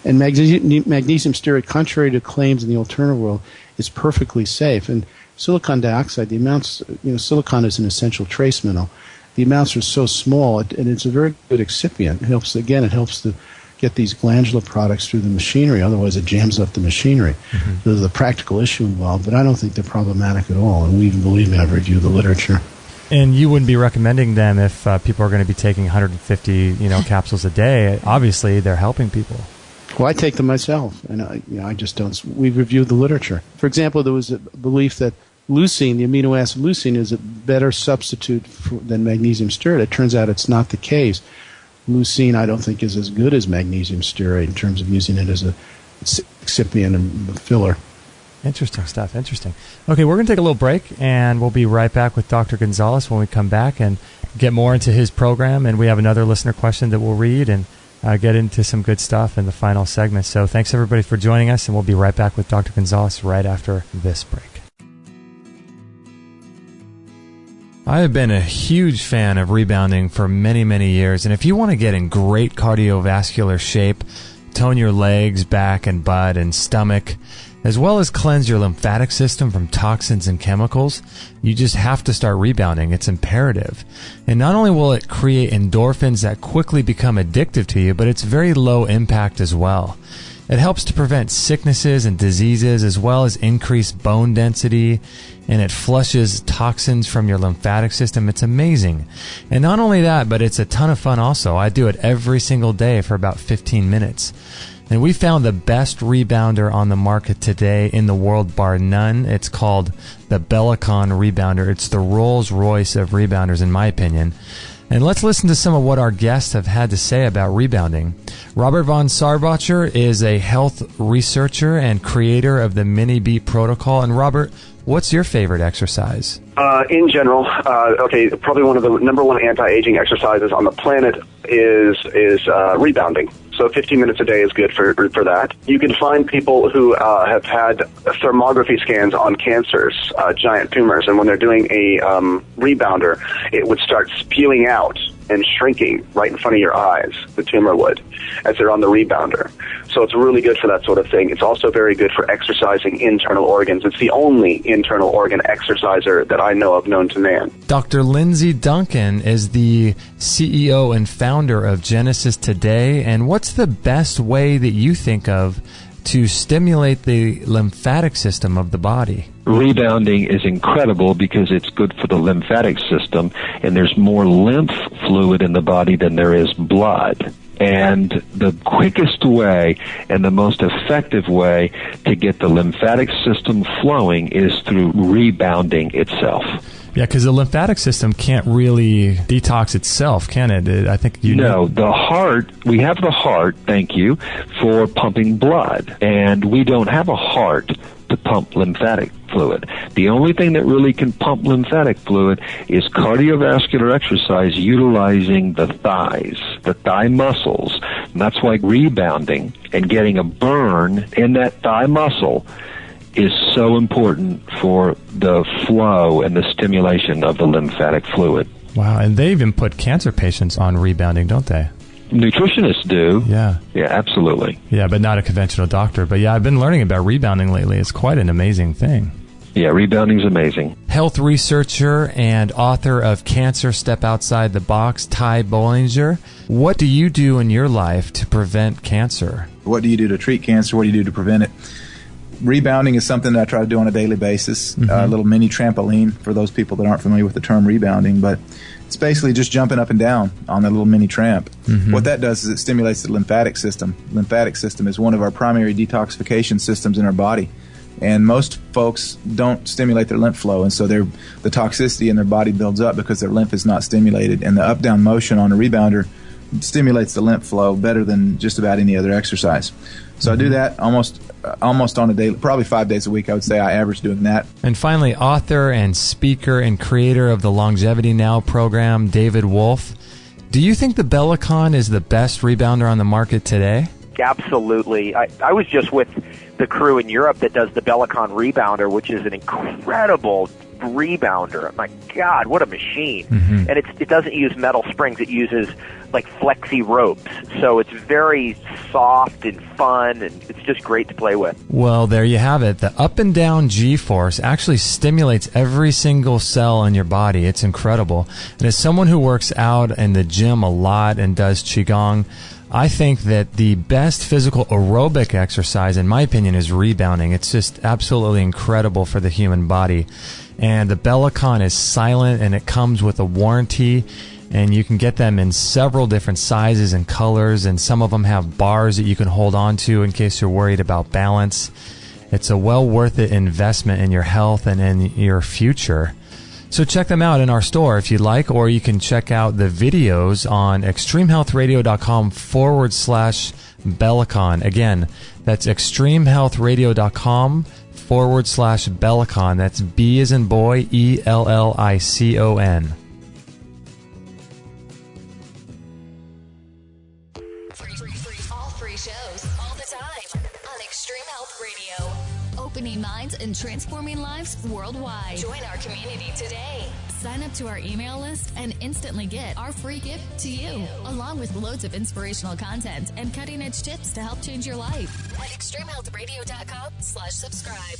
E: And magnesium stearate, contrary to claims in the alternative world, is perfectly safe. And silicon dioxide, the amounts, silicon is an essential trace mineral. The amounts are so small, and it's a very good excipient. It helps to get these glandular products through the machinery. Otherwise, it jams up the machinery. There's a practical issue involved, but I don't think they're problematic at all. And believe me, I've reviewed the literature.
D: And you wouldn't be recommending them if people are going to be taking 150, capsules a day. Obviously, they're helping people.
E: Well, I take them myself, and I just don't. We've reviewed the literature. For example, there was a belief that leucine, the amino acid leucine, is a better substitute than magnesium stearate. It turns out it's not the case. Leucine, I don't think, is as good as magnesium stearate in terms of using it as a excipient and filler.
D: Interesting stuff. Interesting. Okay, we're going to take a little break, and we'll be right back with Dr. Gonzalez when we come back and get more into his program. And we have another listener question that we'll read and get into some good stuff in the final segment. So thanks, everybody, for joining us, and we'll be right back with Dr. Gonzalez right after this break. I have been a huge fan of rebounding for many, many years, and if you want to get in great cardiovascular shape, tone your legs, back, and butt, and stomach, as well as cleanse your lymphatic system from toxins and chemicals, you just have to start rebounding. It's imperative. And not only will it create endorphins that quickly become addictive to you, but it's very low impact as well. It helps to prevent sicknesses and diseases, as well as increase bone density, and it flushes toxins from your lymphatic system. It's amazing. And not only that, but it's a ton of fun also. I do it every single day for about 15 minutes. And we found the best rebounder on the market today in the world, bar none. It's called the Bellicon Rebounder. It's the Rolls-Royce of rebounders, in my opinion. And let's listen to some of what our guests have had to say about rebounding. Robert von Sarbacher is a health researcher and creator of the Mini Beat Protocol. And Robert, What's your favorite exercise?
I: In general, probably one of the number one anti-aging exercises on the planet is rebounding. So 15 minutes a day is good for that. You can find people who have had thermography scans on cancers, giant tumors, and when they're doing a rebounder, it would start spewing out and shrinking right in front of your eyes, the tumor would, as they're on the rebounder. So it's really good for that sort of thing. It's also very good for exercising internal organs. It's the only internal organ exerciser that I know of known to man.
D: Dr. Lindsay Duncan is the CEO and founder of Genesis Today. And what's the best way that you think of to stimulate the lymphatic system of the body?
J: Rebounding is incredible because it's good for the lymphatic system, and there's more lymph fluid in the body than there is blood. And the quickest way and the most effective way to get the lymphatic system flowing is through rebounding itself.
D: Yeah, because the lymphatic system can't really detox itself, can it? I think you know.
J: The heart, we have the heart, thank you, for pumping blood. And we don't have a heart to pump lymphatic fluid. The only thing that really can pump lymphatic fluid is cardiovascular exercise utilizing the thighs, the thigh muscles. And that's why rebounding and getting a burn in that thigh muscle is so important for the flow and the stimulation of the lymphatic fluid.
D: Wow, and they even put cancer patients on rebounding, don't they?
J: Nutritionists do.
D: Yeah.
J: Yeah, absolutely.
D: Yeah, but not a conventional doctor. But yeah, I've been learning about rebounding lately. It's quite an amazing thing.
J: Yeah, rebounding's amazing.
D: Health researcher and author of Cancer Step Outside the Box, Ty Bollinger. What do you do in your life to prevent cancer?
K: What do you do to treat cancer? What do you do to prevent it? Rebounding is something that I try to do on a daily basis. A little mini trampoline for those people that aren't familiar with the term rebounding, but it's basically just jumping up and down on a little mini tramp. What that does is it stimulates the lymphatic system. Lymphatic system is one of our primary detoxification systems in our body, and most folks don't stimulate their lymph flow, and so the toxicity in their body builds up because their lymph is not stimulated, and the up-down motion on a rebounder stimulates the lymph flow better than just about any other exercise. So I do that almost on a daily, probably 5 days a week, I would say I average doing that.
D: And finally, author and speaker and creator of the Longevity Now program, David Wolf. Do you think the Bellicon is the best rebounder on the market today?
L: Absolutely. I was just with the crew in Europe that does the Bellicon rebounder, which is an incredible rebounder. My God, what a machine. And it doesn't use metal springs. It uses like flexi ropes. So it's very soft and fun, and it's just great to play with.
D: Well, there you have it. The up and down G-force actually stimulates every single cell in your body. It's incredible. And as someone who works out in the gym a lot and does Qigong, I think that the best physical aerobic exercise, in my opinion, is rebounding. It's just absolutely incredible for the human body. And the Bellicon is silent, and it comes with a warranty, and you can get them in several different sizes and colors, and some of them have bars that you can hold on to in case you're worried about balance. It's a well worth it investment in your health and in your future. So check them out in our store if you'd like, or you can check out the videos on extremehealthradio.com/Bellicon. Again, that's extremehealthradio.com/Bellicon. That's B as in boy, ELLICON.
H: All free shows, all the time on Extreme Health Radio. Opening minds and transforming lives worldwide. Join our community today. Sign up to our email list and instantly get our free gift to you, along with loads of inspirational content and cutting-edge tips to help change your life at extremehealthradio.com/subscribe.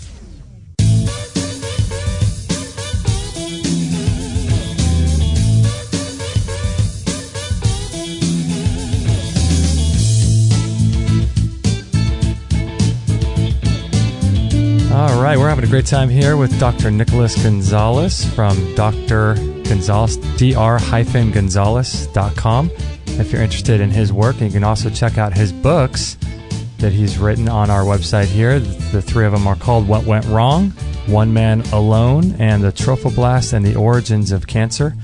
D: All right, we're having a great time here with Dr. Nicholas Gonzalez from Dr. Gonzalez, dr-gonzalez.com. If you're interested in his work, and you can also check out his books that he's written on our website here. The three of them are called What Went Wrong, One Man Alone, and The Trophoblast and the Origins of Cancer.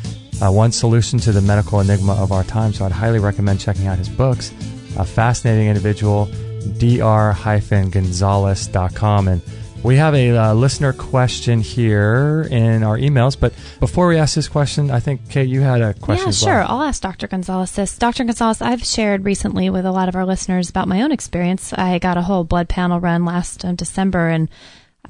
D: One solution to the medical enigma of our time. So I'd highly recommend checking out his books. A fascinating individual, dr-gonzalez.com. And We have a listener question here in our emails, but before we ask this question, I think, Kate, you had a question as well.
B: Yeah, sure. I'll ask Dr. Gonzalez this. Dr. Gonzalez, I've shared recently with a lot of our listeners about my own experience. I got a whole blood panel run last December, and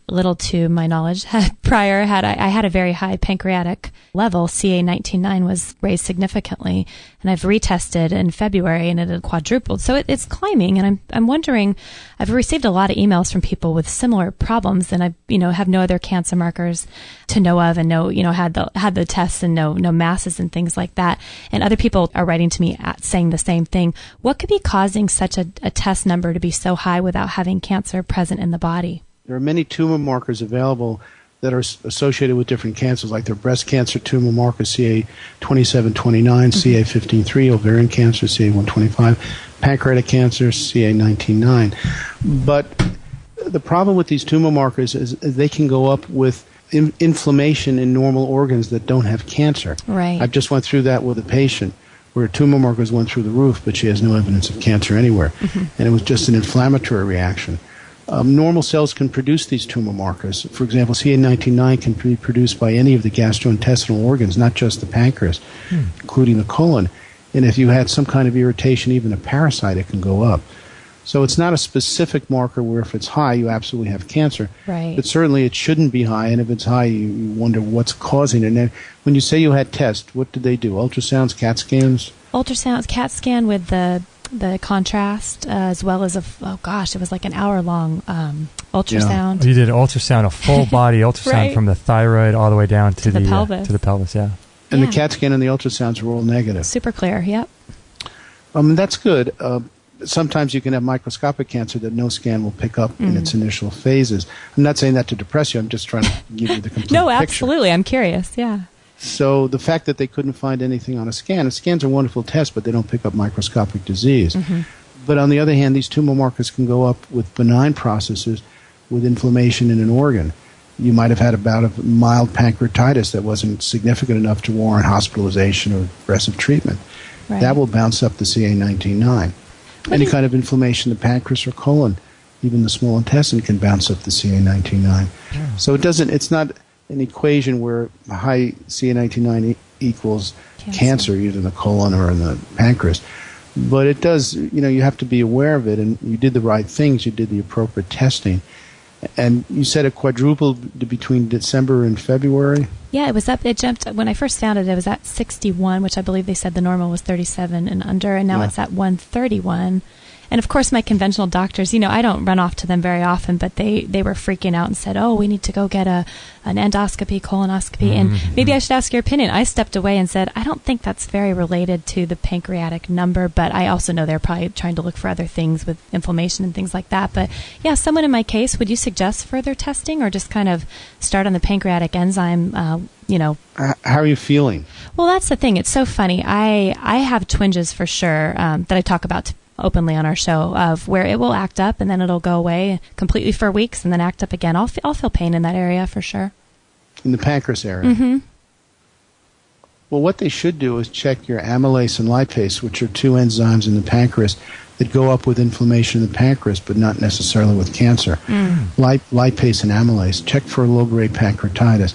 B: little to my knowledge, I had a very high pancreatic level. CA19-9 was raised significantly, and I've retested in February, and it had quadrupled. So it's climbing, and I'm wondering. I've received a lot of emails from people with similar problems, and I have no other cancer markers to know of, and had the tests and no masses and things like that. And other people are writing to me saying the same thing. What could be causing such a test number to be so high without having cancer present in the body?
E: There are many tumor markers available that are associated with different cancers, like their breast cancer tumor marker, CA2729, CA15-3, ovarian cancer, CA125, pancreatic cancer, CA19-9. But the problem with these tumor markers is they can go up with inflammation in normal organs that don't have cancer.
B: Right.
E: I've just went through that with a patient where tumor markers went through the roof, but she has no evidence of cancer anywhere. And it was just an inflammatory reaction. Normal cells can produce these tumor markers. For example, CA19-9 can be produced by any of the gastrointestinal organs, not just the pancreas, including the colon. And if you had some kind of irritation, even a parasite, it can go up. So it's not a specific marker where if it's high, you absolutely have cancer.
B: Right.
E: But certainly it shouldn't be high, and if it's high, you wonder what's causing it. And when you say you had tests, what did they do? Ultrasounds, CAT scans?
B: Ultrasounds, CAT scan with the contrast, as well as it was like an hour-long ultrasound.
D: Yeah. You did an ultrasound, a full-body ultrasound
B: right.
D: from the thyroid all the way down to the
B: pelvis.
D: To the pelvis, yeah.
E: And the CAT scan and the ultrasounds were all negative.
B: Super clear, yep.
E: That's good. Sometimes you can have microscopic cancer that no scan will pick up in its initial phases. I'm not saying that to depress you. I'm just trying to give you the complete picture.
B: No, absolutely. I'm curious, yeah.
E: So the fact that they couldn't find anything on a scan, and scans are wonderful tests, but they don't pick up microscopic disease. But on the other hand, these tumor markers can go up with benign processes with inflammation in an organ. You might have had a bout of mild pancreatitis that wasn't significant enough to warrant hospitalization or aggressive treatment.
B: Right.
E: That will bounce up the CA19-9. Any kind of inflammation in the pancreas or colon, even the small intestine, can bounce up the CA19-9. Yeah. So it's not an equation where high CA19-9 equals cancer, either in the colon or in the pancreas. But it does, you have to be aware of it, and you did the right things. You did the appropriate testing. And you said it quadrupled between December and February?
B: Yeah, it was up. It jumped. When I first found it, it was at 61, which I believe they said the normal was 37 and under, and now it's at 131. And of course, my conventional doctors, I don't run off to them very often, but they were freaking out and said, "Oh, we need to go get an endoscopy, colonoscopy." And maybe I should ask your opinion. I stepped away and said, I don't think that's very related to the pancreatic number, but I also know they're probably trying to look for other things with inflammation and things like that. But yeah, someone in my case, would you suggest further testing or just kind of start on the pancreatic enzyme? How
E: are you feeling?
B: Well, that's the thing. It's so funny. I have twinges for sure that I talk about openly on our show, of where it will act up and then it'll go away completely for weeks and then act up again. I'll feel pain in that area for sure.
E: In the pancreas area? Well, what they should do is check your amylase and lipase, which are two enzymes in the pancreas that go up with inflammation in the pancreas, but not necessarily with cancer. Lipase and amylase. Check for low-grade pancreatitis.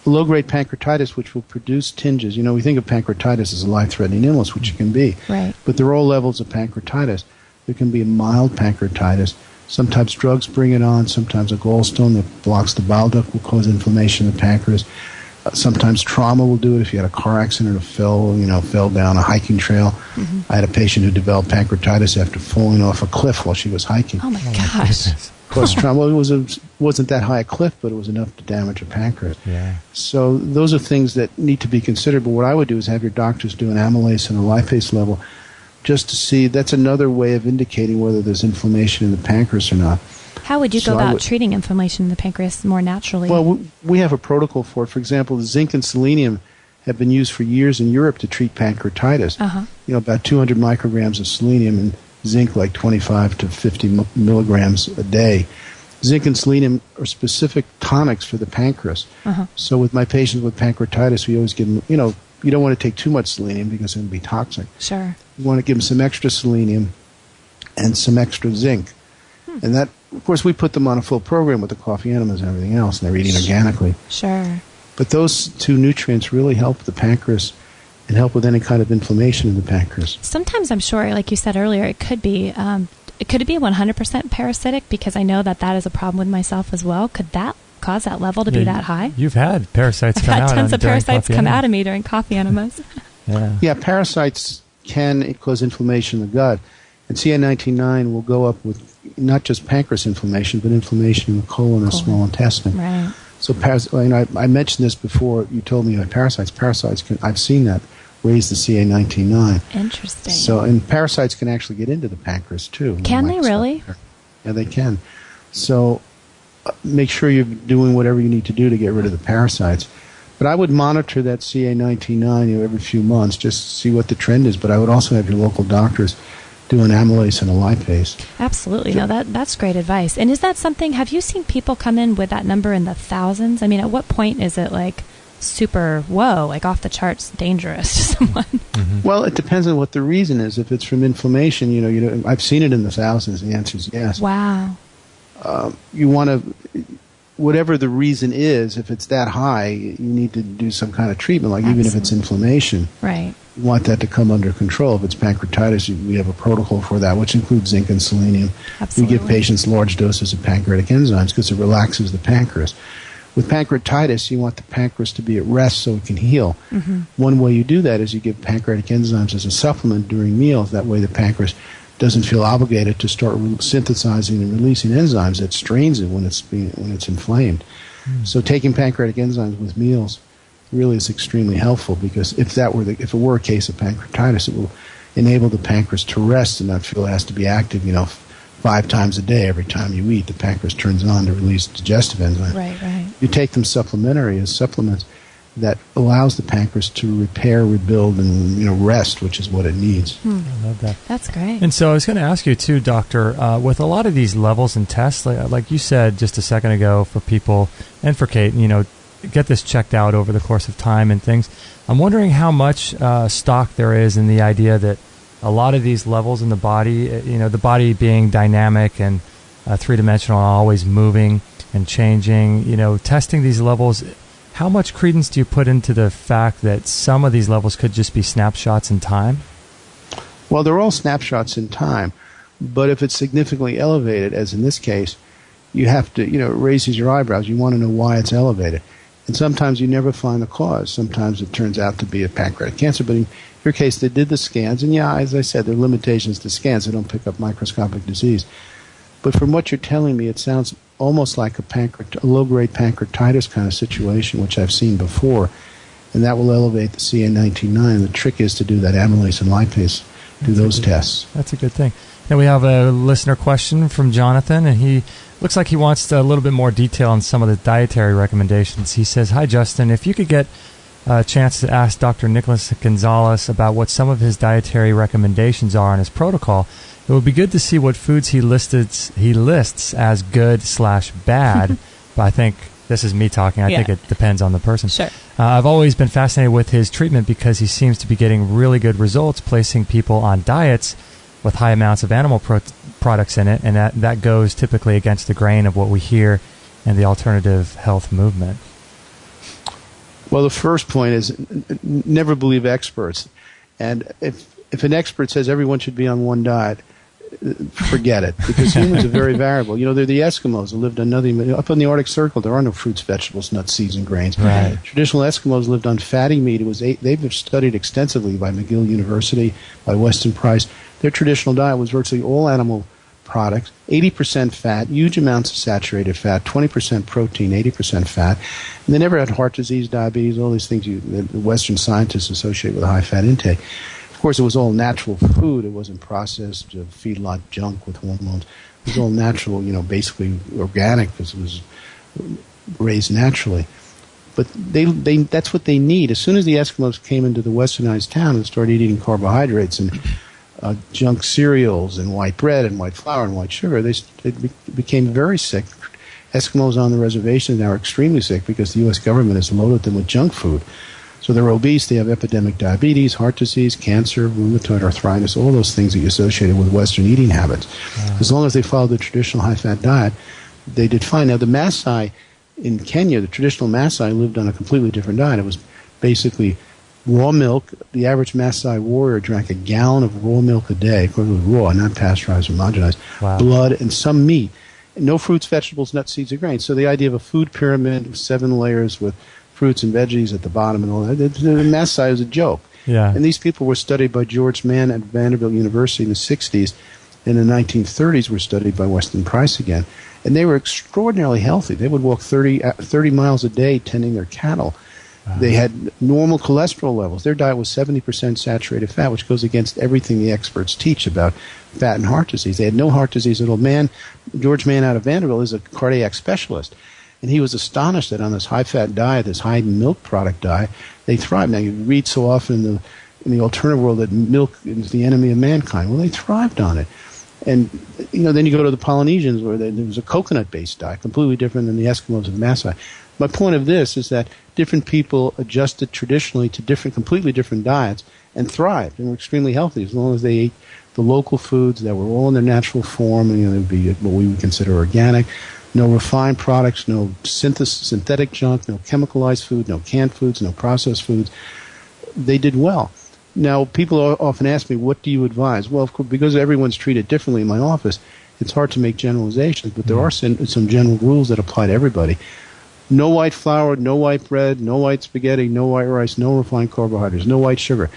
E: Low-grade pancreatitis, which will produce tinges. We think of pancreatitis as a life-threatening illness, which it can be.
B: Right.
E: But there are all levels of pancreatitis. There can be a mild pancreatitis. Sometimes drugs bring it on. Sometimes a gallstone that blocks the bile duct will cause inflammation in the pancreas. Sometimes trauma will do it. If you had a car accident or fell down a hiking trail. I had a patient who developed pancreatitis after falling off a cliff while she was hiking.
B: Oh, my gosh.
E: Caused trauma. Well, it wasn't that high a cliff, but it was enough to damage a pancreas.
D: Yeah.
E: So those are things that need to be considered. But what I would do is have your doctors do an amylase and a lipase level just to see. That's another way of indicating whether there's inflammation in the pancreas or not.
B: How would you go about treating inflammation in the pancreas more naturally?
E: Well, we have a protocol for it. For example, zinc and selenium have been used for years in Europe to treat pancreatitis. About 200 micrograms of selenium and zinc like 25 to 50 milligrams a day. Zinc and selenium are specific tonics for the pancreas. So with my patients with pancreatitis, we always give them, you don't want to take too much selenium because it can be toxic.
B: Sure.
E: You want to give them some extra selenium and some extra zinc. And of course, we put them on a full program with the coffee enemas and everything else, and they're eating organically.
B: Sure.
E: But those two nutrients really help the pancreas and help with any kind of inflammation in the pancreas.
B: Sometimes I'm sure, like you said earlier, it could be 100% parasitic, because I know that is a problem with myself as well. Could that cause that level to be that high?
D: You've had parasites come out.
B: I've had tons of parasites come
D: enema.
B: out of me during coffee enemas.
E: Yeah, parasites can cause inflammation in the gut. And CA19-9 will go up with not just pancreas inflammation, but inflammation in the colon and small intestine.
B: Right.
E: So I mentioned this before. You told me about parasites. Parasites I've seen that raise the CA19-9.
B: Interesting.
E: So, and parasites can actually get into the pancreas too.
B: Can they really?
E: Yeah, they can. So make sure you're doing whatever you need to do to get rid of the parasites. But I would monitor that CA19-9 every few months just to see what the trend is. But I would also have your local doctors do an amylase and a lipase.
B: Absolutely. No, that's great advice. And is that something, have you seen people come in with that number in the thousands? I mean, at what point is it like super, whoa, like off the charts dangerous to someone?
E: Mm-hmm. Well, it depends on what the reason is. If it's from inflammation, you know, I've seen it in the thousands. The answer is yes.
B: Wow.
E: You want to, whatever the reason is, if it's that high, you need to do some kind of treatment, like even if it's inflammation.
B: Right.
E: You want that to come under control. If it's pancreatitis, we have a protocol for that, which includes zinc and selenium.
B: Absolutely.
E: We give patients large doses of pancreatic enzymes because it relaxes the pancreas. With pancreatitis, you want the pancreas to be at rest so it can heal.
B: Mm-hmm.
E: One way you do that is you give pancreatic enzymes as a supplement during meals. That way the pancreas doesn't feel obligated to start synthesizing and releasing enzymes that strains it when it's inflamed. So taking pancreatic enzymes with meals really is extremely helpful, because if it were a case of pancreatitis, it will enable the pancreas to rest and not feel it has to be active, 5 times a day. Every time you eat, the pancreas turns on to release digestive enzymes.
B: Right.
E: You take them supplementary as supplements that allows the pancreas to repair, rebuild, and rest, which is what it needs.
D: I love that.
B: That's great.
D: And so I was going to ask you too, Doctor, with a lot of these levels and tests, like you said just a second ago, for people and for Kate, get this checked out over the course of time and things. I'm wondering how much stock there is in the idea that a lot of these levels in the body, the body being dynamic and three-dimensional, always moving and changing, testing these levels. How much credence do you put into the fact that some of these levels could just be snapshots in time?
E: Well, they're all snapshots in time, but if it's significantly elevated, as in this case, you have to, it raises your eyebrows. You want to know why it's elevated. And sometimes you never find the cause. Sometimes it turns out to be a pancreatic cancer. But in your case, they did the scans. And yeah, as I said, there are limitations to scans. They don't pick up microscopic disease. But from what you're telling me, it sounds almost like a low-grade pancreatitis kind of situation, which I've seen before. And that will elevate the CA19-9. The trick is to do that amylase and lipase, do those tests.
D: That's a good thing. Now we have a listener question from Jonathan, and he looks like he wants a little bit more detail on some of the dietary recommendations. He says, "Hi, Justin. If you could get a chance to ask Dr. Nicholas Gonzalez about what some of his dietary recommendations are in his protocol, it would be good to see what foods he lists as good/bad." But I think this is me talking. I think it depends on the person.
B: Sure.
D: I've always been fascinated with his treatment because he seems to be getting really good results placing people on diets with high amounts of animal products in it, and that goes typically against the grain of what we hear in the alternative health movement.
E: Well, the first point is never believe experts. And if an expert says everyone should be on one diet, forget it, because humans are very variable. They're the Eskimos who lived on nothing. Up on the Arctic Circle, there are no fruits, vegetables, nuts, seeds, and grains.
D: Right.
E: Traditional Eskimos lived on fatty meat. They've been studied extensively by McGill University, by Weston Price. Their traditional diet was virtually all animal products, 80% fat, huge amounts of saturated fat, 20% protein, 80% fat. And they never had heart disease, diabetes, all these things the Western scientists associate with a high-fat intake. Of course, it was all natural food. It wasn't processed feedlot junk with hormones. It was all natural, basically organic, because it was raised naturally. But that's what they need. As soon as the Eskimos came into the westernized town and started eating carbohydrates and junk cereals and white bread and white flour and white sugar, they became very sick. Eskimos on the reservations now are extremely sick because the U.S. government has loaded them with junk food. So they're obese, they have epidemic diabetes, heart disease, cancer, rheumatoid arthritis, all those things that you associated with Western eating habits. As long as they followed the traditional high-fat diet, they did fine. Now, the Maasai in Kenya, the traditional Maasai, lived on a completely different diet. It was basically raw milk. The average Maasai warrior drank a gallon of raw milk a day, of course it was raw, not pasteurized or homogenized, blood, and some meat. No fruits, vegetables, nuts, seeds, or grains. So the idea of a food pyramid of 7 layers with fruits and veggies at the bottom and all that, the Maasai is a joke.
D: Yeah.
E: And these people were studied by George Mann at Vanderbilt University in the 60s. In the 1930s were studied by Weston Price again. And they were extraordinarily healthy. They would walk 30 miles a day tending their cattle. They had normal cholesterol levels. Their diet was 70% saturated fat, which goes against everything the experts teach about fat and heart disease. They had no heart disease at all. George Mann out of Vanderbilt is a cardiac specialist. And he was astonished that on this high-fat diet, this high-milk product diet, they thrived. Now, you read so often in the alternative world that milk is the enemy of mankind. Well, they thrived on it. And, then you go to the Polynesians where there was a coconut-based diet, completely different than the Eskimos of Maasai. My point of this is that different people adjusted traditionally to completely different diets and thrived and were extremely healthy as long as they ate the local foods that were all in their natural form. And, they would be what we would consider organic. No refined products, no synthetic junk, no chemicalized food, no canned foods, no processed foods. They did well. Now, people often ask me, what do you advise? Well, of course, because everyone's treated differently in my office, it's hard to make generalizations, but there are some general rules that apply to everybody. No white flour, no white bread, no white spaghetti, no white rice, no refined carbohydrates, no white sugar.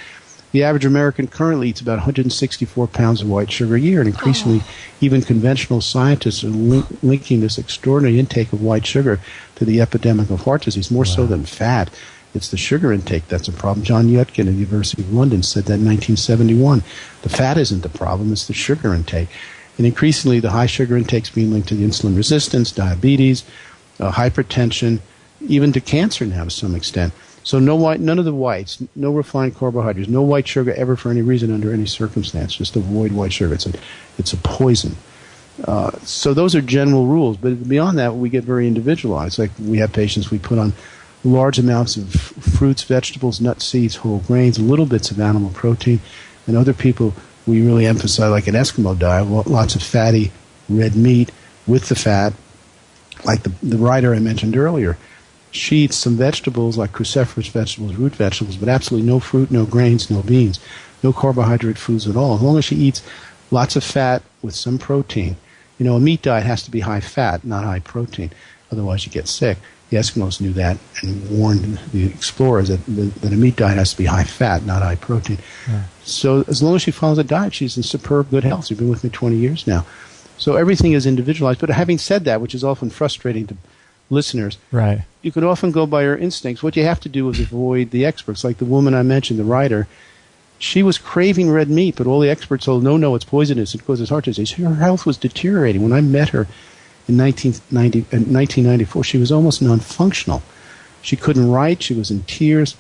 E: The average American currently eats about 164 pounds of white sugar a year, and increasingly even conventional scientists are linking this extraordinary intake of white sugar to the epidemic of heart disease, more so than fat. It's the sugar intake that's a problem. John Yudkin at the University of London said that in 1971. The fat isn't the problem, it's the sugar intake. And increasingly the high sugar intake is being linked to the insulin resistance, diabetes, hypertension, even to cancer now to some extent. So none of the whites, no refined carbohydrates, no white sugar ever for any reason under any circumstance. Just avoid white sugar. It's a poison. So those are general rules. But beyond that, we get very individualized. Like we have patients we put on large amounts of fruits, vegetables, nuts, seeds, whole grains, little bits of animal protein. And other people we really emphasize, like an Eskimo diet, lots of fatty red meat with the fat. Like the writer I mentioned earlier. She eats some vegetables like cruciferous vegetables, root vegetables, but absolutely no fruit, no grains, no beans, no carbohydrate foods at all. As long as she eats lots of fat with some protein. A meat diet has to be high fat, not high protein. Otherwise you get sick. The Eskimos knew that and warned the explorers that a meat diet has to be high fat, not high protein. Yeah. So as long as she follows a diet, she's in superb good health. She's been with me 20 years now. So everything is individualized. But having said that, which is often frustrating to listeners,
D: right?
E: You could often go by your instincts. What you have to do is avoid the experts. Like the woman I mentioned, the writer, she was craving red meat, but all the experts told, no, it's poisonous. It causes heart disease. Her health was deteriorating. When I met her in 1994, she was almost non-functional. She couldn't write. She was in tears.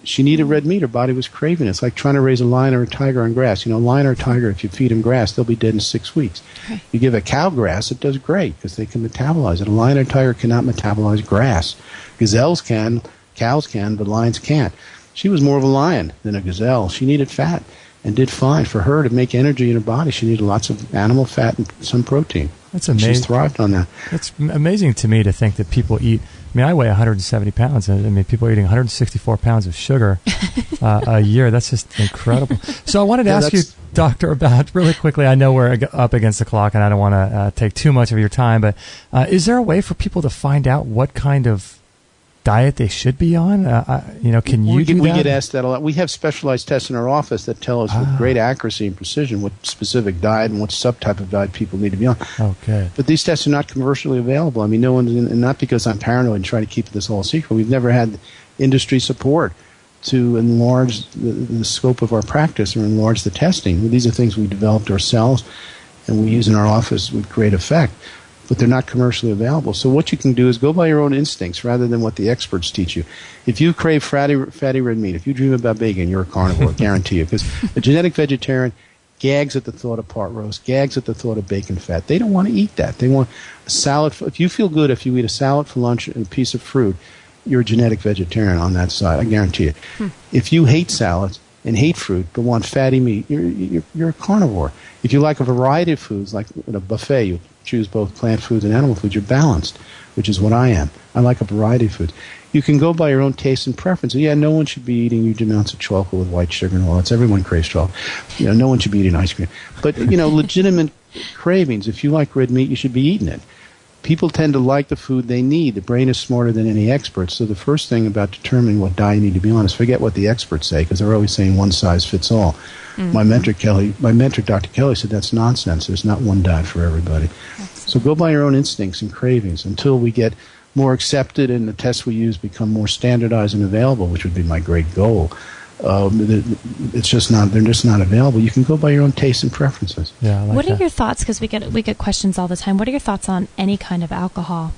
E: She needed red meat. Her body was craving it. It's like trying to raise a lion or a tiger on grass. A lion or a tiger, if you feed them grass, they'll be dead in 6 weeks. Okay. You give a cow grass, it does great because they can metabolize it. A lion or a tiger cannot metabolize grass. Gazelles can, cows can, but lions can't. She was more of a lion than a gazelle. She needed fat and did fine. For her to make energy in her body, she needed lots of animal fat and some protein.
D: That's amazing.
E: She's thrived on that.
D: It's amazing to me to think that people eat. I weigh 170 pounds. People are eating 164 pounds of sugar a year. That's just incredible. So I wanted to ask you, Doctor, about really quickly, I know we're up against the clock and I don't want to take too much of your time, but is there a way for people to find out what kind of diet they should be on? Can you do that?
E: We get asked that a lot. We have specialized tests in our office that tell us with great accuracy and precision what specific diet and what subtype of diet people need to be on.
D: Okay.
E: But these tests are not commercially available. No one, and not because I'm paranoid and trying to keep this all secret. We've never had industry support to enlarge the scope of our practice or enlarge the testing. These are things we developed ourselves and we use in our office with great effect. But they're not commercially available. So what you can do is go by your own instincts rather than what the experts teach you. If you crave fatty red meat, if you dream about bacon, you're a carnivore, guarantee you. Because a genetic vegetarian gags at the thought of pot roast, gags at the thought of bacon fat. They don't want to eat that. They want a salad. If you feel good if you eat a salad for lunch and a piece of fruit, you're a genetic vegetarian on that side. I guarantee it. If you hate salads and hate fruit but want fatty meat, you're a carnivore. If you like a variety of foods, like in a buffet, you choose both plant foods and animal foods, you're balanced, which is what I am. I like a variety of foods. You can go by your own taste and preference. Yeah, no one should be eating huge amounts of chocolate with white sugar and all that. Everyone craves chocolate. No one should be eating ice cream. But, legitimate cravings. If you like red meat, you should be eating it. People tend to like the food they need. The brain is smarter than any expert. So the first thing about determining what diet you need to be on is forget what the experts say, because they're always saying one size fits all. My mentor, Dr. Kelly, said that's nonsense. There's not one diet for everybody. So go by your own instincts and cravings until we get more accepted and the tests we use become more standardized and available, which would be my great goal. They're just not available. You can go by your own tastes and preferences.
D: Yeah,
B: what are your thoughts? Because we get questions all the time. What are your thoughts on any kind of alcohol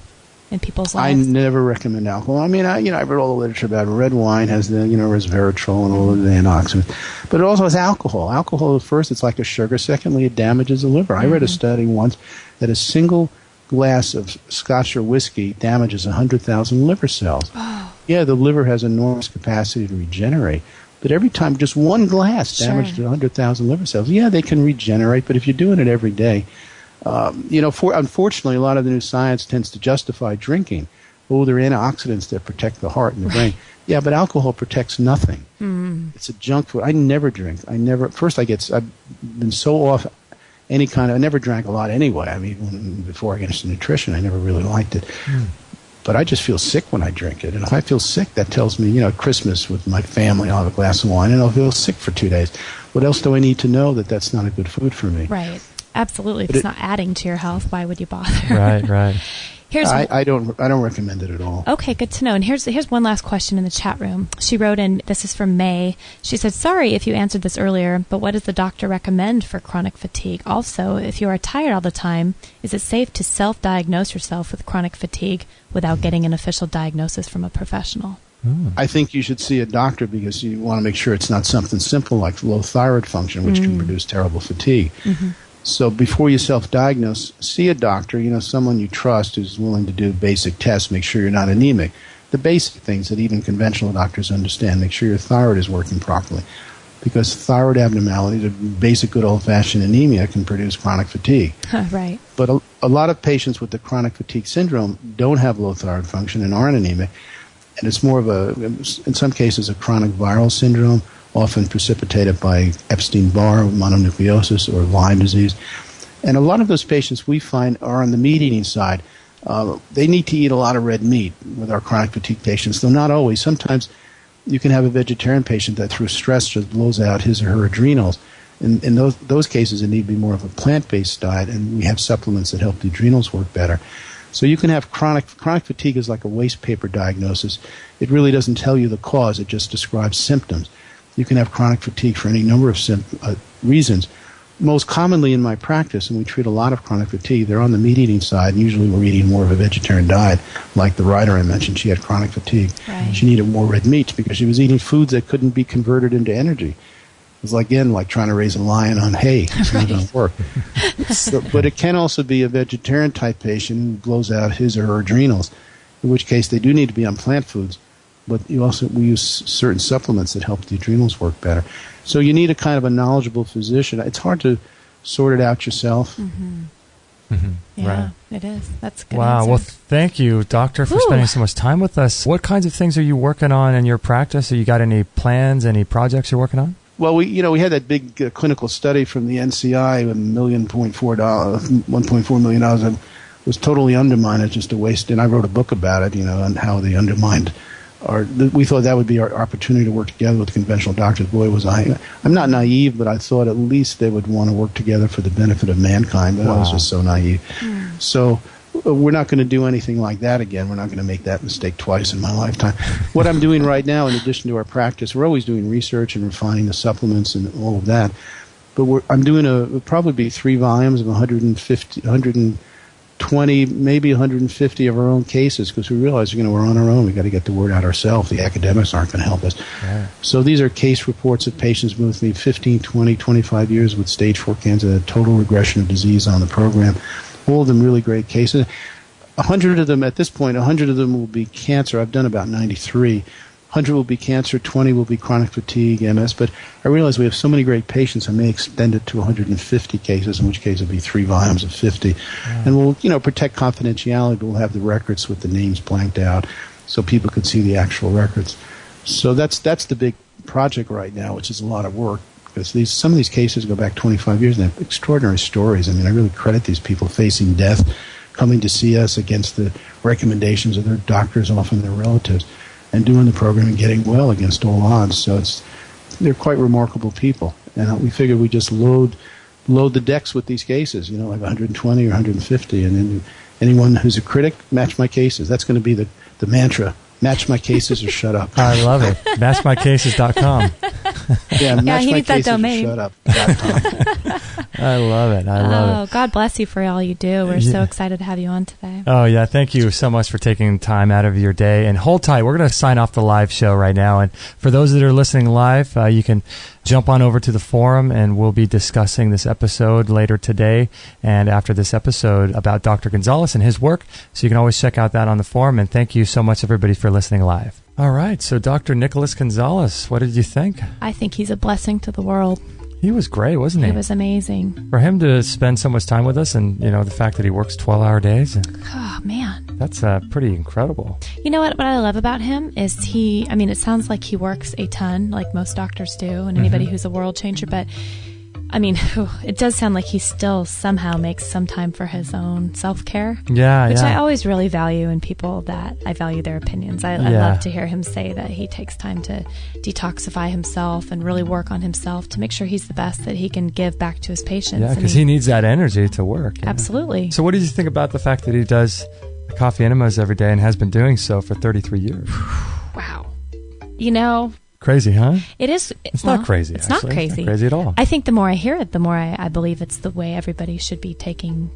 B: in people's lives?
E: I never recommend alcohol. I mean, I've read all the literature about it. Red wine has the resveratrol and all of the antioxidants, but it also has alcohol. Alcohol, first, it's like a sugar. Secondly, it damages the liver. I read a study once that a single glass of scotch or whiskey damages 100,000 liver cells. Oh. Yeah, the liver has enormous capacity to regenerate. But every time just one glass damages 100,000 liver cells. Yeah, they can regenerate, but if you're doing it every day, unfortunately, a lot of the new science tends to justify drinking. Oh, there are antioxidants that protect the heart and the brain. Yeah, but alcohol protects nothing. It's a junk food. I never drink. I've been so off any kind of, I never drank a lot anyway. I mean, before I got into nutrition, I never really liked it. But I just feel sick when I drink it. And if I feel sick, that tells me, at Christmas with my family, I'll have a glass of wine and I'll feel sick for 2 days. What else do I need to know that that's not a good food for me?
B: Right. Absolutely. If it's not adding to your health, why would you bother?
D: Right.
E: I don't recommend it at all.
B: Okay, good to know. And here's one last question in the chat room. She wrote in, this is from May. She said, sorry if you answered this earlier, but what does the doctor recommend for chronic fatigue? Also, if you are tired all the time, is it safe to self-diagnose yourself with chronic fatigue without getting an official diagnosis from a professional?
E: I think you should see a doctor because you want to make sure it's not something simple like low thyroid function, which can produce terrible fatigue. So before you self-diagnose, see a doctor, someone you trust who's willing to do basic tests, make sure you're not anemic. The basic things that even conventional doctors understand, make sure your thyroid is working properly. Because thyroid abnormalities, or basic good old-fashioned anemia, can produce chronic fatigue.
B: Right.
E: But a lot of patients with the chronic fatigue syndrome don't have low thyroid function and aren't anemic. And it's more of in some cases, a chronic viral syndrome, often precipitated by Epstein-Barr, mononucleosis, or Lyme disease. And a lot of those patients we find are on the meat-eating side. They need to eat a lot of red meat with our chronic fatigue patients, though not always. Sometimes you can have a vegetarian patient that through stress just blows out his or her adrenals. In those cases, it need to be more of a plant-based diet, and we have supplements that help the adrenals work better. So you can have chronic fatigue is like a waste paper diagnosis. It really doesn't tell you the cause. It just describes symptoms. You can have chronic fatigue for any number of reasons. Most commonly in my practice, and we treat a lot of chronic fatigue, they're on the meat-eating side. Usually we're eating more of a vegetarian diet, like the writer I mentioned. She had chronic fatigue. Right. She needed more red meat because she was eating foods that couldn't be converted into energy. It was, like trying to raise a lion on hay. It's not going to work. But it can also be a vegetarian-type patient who blows out his or her adrenals, in which case they do need to be on plant foods. But we use certain supplements that help the adrenals work better. So you need a kind of a knowledgeable physician. It's hard to sort it out yourself.
B: Yeah,
D: right.
B: It is. That's a good.
D: Wow.
B: Answer.
D: Well, thank you, doctor, for spending so much time with us. What kinds of things are you working on in your practice? Have you got any plans, any projects you're working on?
E: Well, we had that big clinical study from the NCI, $1.4 million. It was totally undermined. It's just a waste. And I wrote a book about it, on how they undermined. We thought that would be our opportunity to work together with conventional doctors. Boy, was I. I'm not naive, but I thought at least they would want to work together for the benefit of mankind. But I was just so naive. So we're not going to do anything like that again. We're not going to make that mistake twice in my lifetime. What I'm doing right now, in addition to our practice, we're always doing research and refining the supplements and all of that. But I'm doing it'll probably be 3 volumes of 120, maybe 150 of our own cases, because we realize, we're on our own. We've got to get the word out ourselves. The academics aren't going to help us. Right. So these are case reports of patients with me 15, 20, 25 years with stage 4 cancer, total regression of disease on the program. All of them really great cases. 100 of them, at this point, 100 of them will be cancer. I've done about 93. 100 will be cancer, 20 will be chronic fatigue, MS. But I realize we have so many great patients, I may extend it to 150 cases, in which case it'll be 3 volumes of 50. And we'll, protect confidentiality, but we'll have the records with the names blanked out so people can see the actual records. So that's the big project right now, which is a lot of work, because some of these cases go back 25 years and they have extraordinary stories. I mean, I really credit these people facing death, coming to see us against the recommendations of their doctors, often their relatives, and doing the program and getting well against all odds. So they're quite remarkable people. And we figured we just load the decks with these cases, like 120 or 150, and then anyone who's a critic, match my cases. That's going to be the mantra. Match my cases or shut up.
D: I love it. Matchmycases.com.
E: Yeah,
B: he needs that domain.
E: Shut up.
D: I love it. I love it.
B: God bless you for all you do. We're so excited to have you on today.
D: Oh, yeah. Thank you so much for taking time out of your day. And hold tight. We're going to sign off the live show right now. And for those that are listening live, you can jump on over to the forum, and we'll be discussing this episode later today and after this episode about Dr. Gonzalez and his work. So you can always check out that on the forum. And thank you so much, everybody, for listening live. All right. So Dr. Nicholas Gonzalez, what did you think?
B: I think he's a blessing to the world.
D: He was great, wasn't he?
B: He was amazing.
D: For him to spend so much time with us, and the fact that he works 12-hour days.
B: Oh, man.
D: That's pretty incredible.
B: You know what I love about him is it sounds like he works a ton, like most doctors do, and anybody who's a world changer, but it does sound like he still somehow makes some time for his own self-care.
D: Yeah,
B: which I always really value in people, that I value their opinions. I love to hear him say that he takes time to detoxify himself and really work on himself to make sure he's the best that he can give back to his patients.
D: Yeah, because he needs that energy to work.
B: Absolutely.
D: So what did you think about the fact that he does the coffee enemas every day and has been doing so for 33 years?
B: Wow.
D: Crazy, huh?
B: It is.
D: It's not crazy.
B: It's
D: actually.
B: Not crazy.
D: It's not crazy at all.
B: I think the more I hear it, the more I believe it's the way everybody should be taking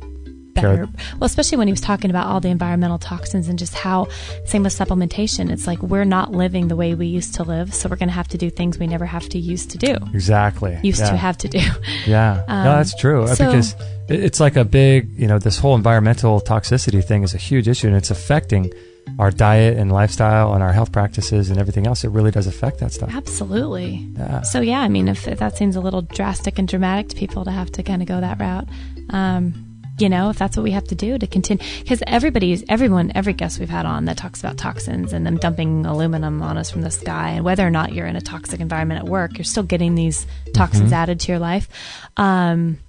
B: better. Well, especially when he was talking about all the environmental toxins and just how, same with supplementation, it's like we're not living the way we used to live, so we're going to have to do things we never have to used to do.
D: Exactly.
B: Used to have to do.
D: Yeah. No, that's true. Because it's like a big, this whole environmental toxicity thing is a huge issue, and it's affecting our diet and lifestyle and our health practices and everything else. It really does affect that stuff. Absolutely. Yeah. So if that seems a little drastic and dramatic to people to have to kind of go that route, if that's what we have to do to continue, because every guest we've had on that talks about toxins and them dumping aluminum on us from the sky, and whether or not you're in a toxic environment at work, you're still getting these toxins added to your life. It's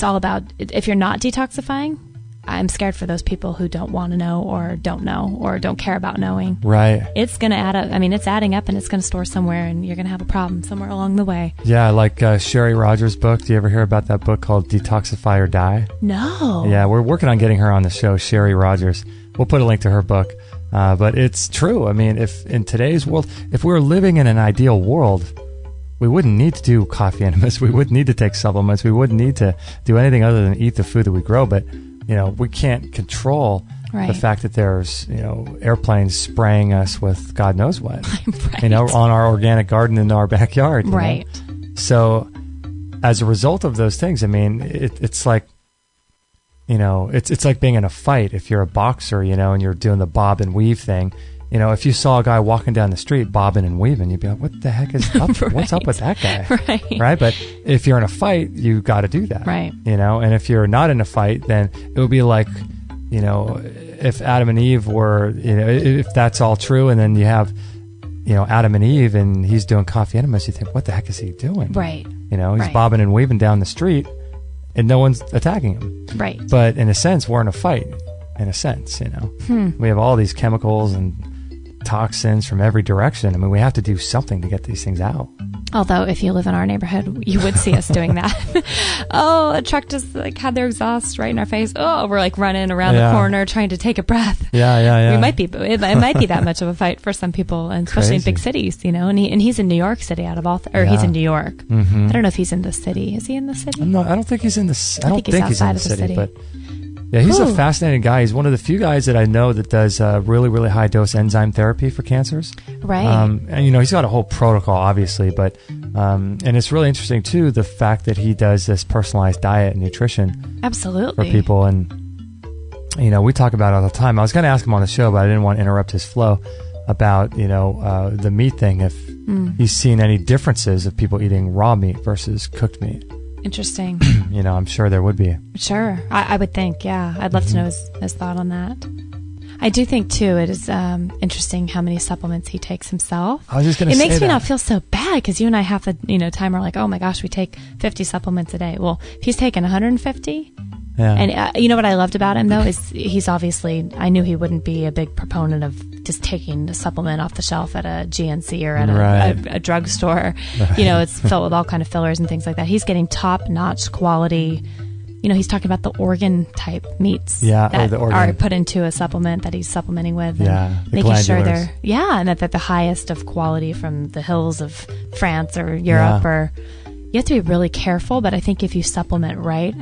D: all about, if you're not detoxifying, I'm scared for those people who don't want to know or don't care about knowing. Right. It's going to add up. It's adding up, and it's going to store somewhere, and you're going to have a problem somewhere along the way. Yeah, like Sherry Rogers' book. Do you ever hear about that book called Detoxify or Die? No. Yeah, we're working on getting her on the show, Sherry Rogers. We'll put a link to her book. But it's true. If in today's world, if we were living in an ideal world, we wouldn't need to do coffee enemas. We wouldn't need to take supplements. We wouldn't need to do anything other than eat the food that we grow. But we can't control the fact that there's, airplanes spraying us with God knows what, on our organic garden in our backyard. Right. So as a result of those things, it's like, it's like being in a fight. If you're a boxer, and you're doing the bob and weave thing, if you saw a guy walking down the street bobbing and weaving, you'd be like, what the heck is up? What's up with that guy? Right. But if you're in a fight, you got to do that. Right. And if you're not in a fight, then it would be like, if Adam and Eve were, if that's all true, and then you have, Adam and Eve, and he's doing coffee enemas, you think, what the heck is he doing? Right. He's bobbing and weaving down the street, and no one's attacking him. Right. But in a sense, we're in a fight. In a sense, we have all these chemicals and toxins from every direction. We have to do something to get these things out. Although, if you live in our neighborhood, you would see us doing that. A truck just had their exhaust right in our face. We're running around the corner trying to take a breath. Yeah. It might be that much of a fight for some people, and especially in big cities, And he's in New York City he's in New York. Mm-hmm. I don't know if he's in the city. Is he in the city? I don't think he's in the. I don't think he's in the city, but. Yeah, he's a fascinating guy. He's one of the few guys that I know that does really, really high dose enzyme therapy for cancers. Right. And he's got a whole protocol, obviously, but and it's really interesting too, the fact that he does this personalized diet and nutrition. Absolutely. For people, and we talk about it all the time. I was going to ask him on the show, but I didn't want to interrupt his flow about, the meat thing, if he's seen any differences of people eating raw meat versus cooked meat.
B: Interesting.
D: I'm sure there would be.
B: Sure. I would think, yeah. I'd love to know his thought on that. I do think, too, it is interesting how many supplements he takes himself.
D: I was just going to say
B: It makes me
D: that.
B: not feel so bad, because you and I half the time we're like, oh my gosh, we take 50 supplements a day. Well, if he's taking 150...
D: Yeah.
B: And you know what I loved about him, though, is he's obviously, I knew he wouldn't be a big proponent of just taking a supplement off the shelf at a GNC or at a drugstore. Right. It's filled with all kind of fillers and things like that. He's getting top-notch quality. He's talking about the organ-type meats that are put into a supplement that he's supplementing with. And making sure they're, and that they're the highest of quality from the hills of France or Europe. Or you have to be really careful, but I think if you supplement right,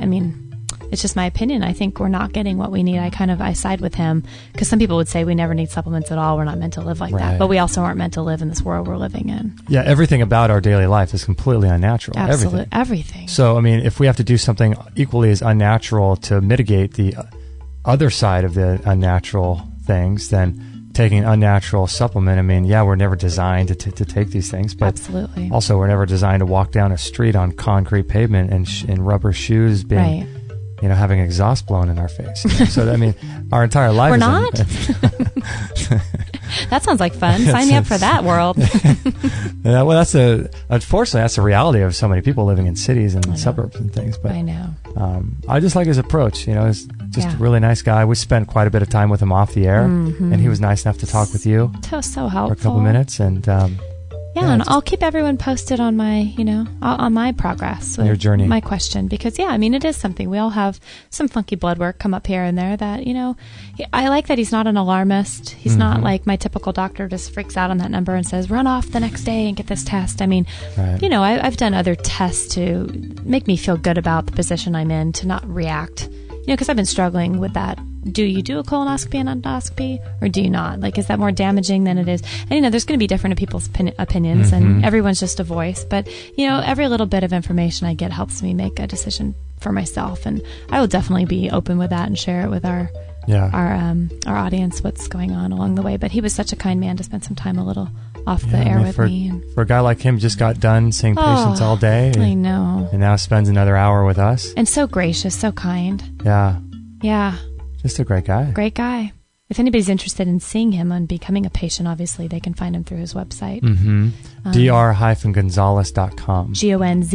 B: it's just my opinion. I think we're not getting what we need. I side with him, because some people would say we never need supplements at all. We're not meant to live like that. But we also aren't meant to live in this world we're living in.
D: Yeah, everything about our daily life is completely unnatural.
B: Absolutely. Everything.
D: So, if we have to do something equally as unnatural to mitigate the other side of the unnatural things, then taking an unnatural supplement, we're never designed to take these things. But
B: absolutely.
D: Also, we're never designed to walk down a street on concrete pavement and rubber shoes being...
B: Right.
D: Having exhaust blown in our face. So, our entire life
B: We're
D: is...
B: not? That sounds like fun. Sign me up for that world.
D: Unfortunately, that's the reality of so many people living in cities and suburbs and things. But
B: I know.
D: I just like his approach. He's just a really nice guy. We spent quite a bit of time with him off the air, and he was nice enough to talk with you.
B: So helpful.
D: For a couple minutes, and...
B: and I'll keep everyone posted on my, on my progress with
D: your journey,
B: my question, because it is something. We all have some funky blood work come up here and there that, I like that he's not an alarmist. He's not like my typical doctor just freaks out on that number and says, run off the next day and get this test. I've done other tests to make me feel good about the position I'm in, to not react, because I've been struggling with that. Do you do a colonoscopy and endoscopy, or do you not? Is that more damaging than it is? And, there's going to be different people's opinions, and everyone's just a voice. But, every little bit of information I get helps me make a decision for myself. And I will definitely be open with that and share it with our audience, what's going on along the way. But he was such a kind man to spend some time a little off the air with me.
D: For a guy like him, just got done seeing patients all day.
B: I know.
D: And now spends another hour with us.
B: And so gracious, so kind.
D: Yeah.
B: Yeah.
D: Just a great guy.
B: Great guy. If anybody's interested in seeing him and becoming a patient, obviously, they can find him through his website.
D: dr-gonzalez.com.
B: Gonzalez.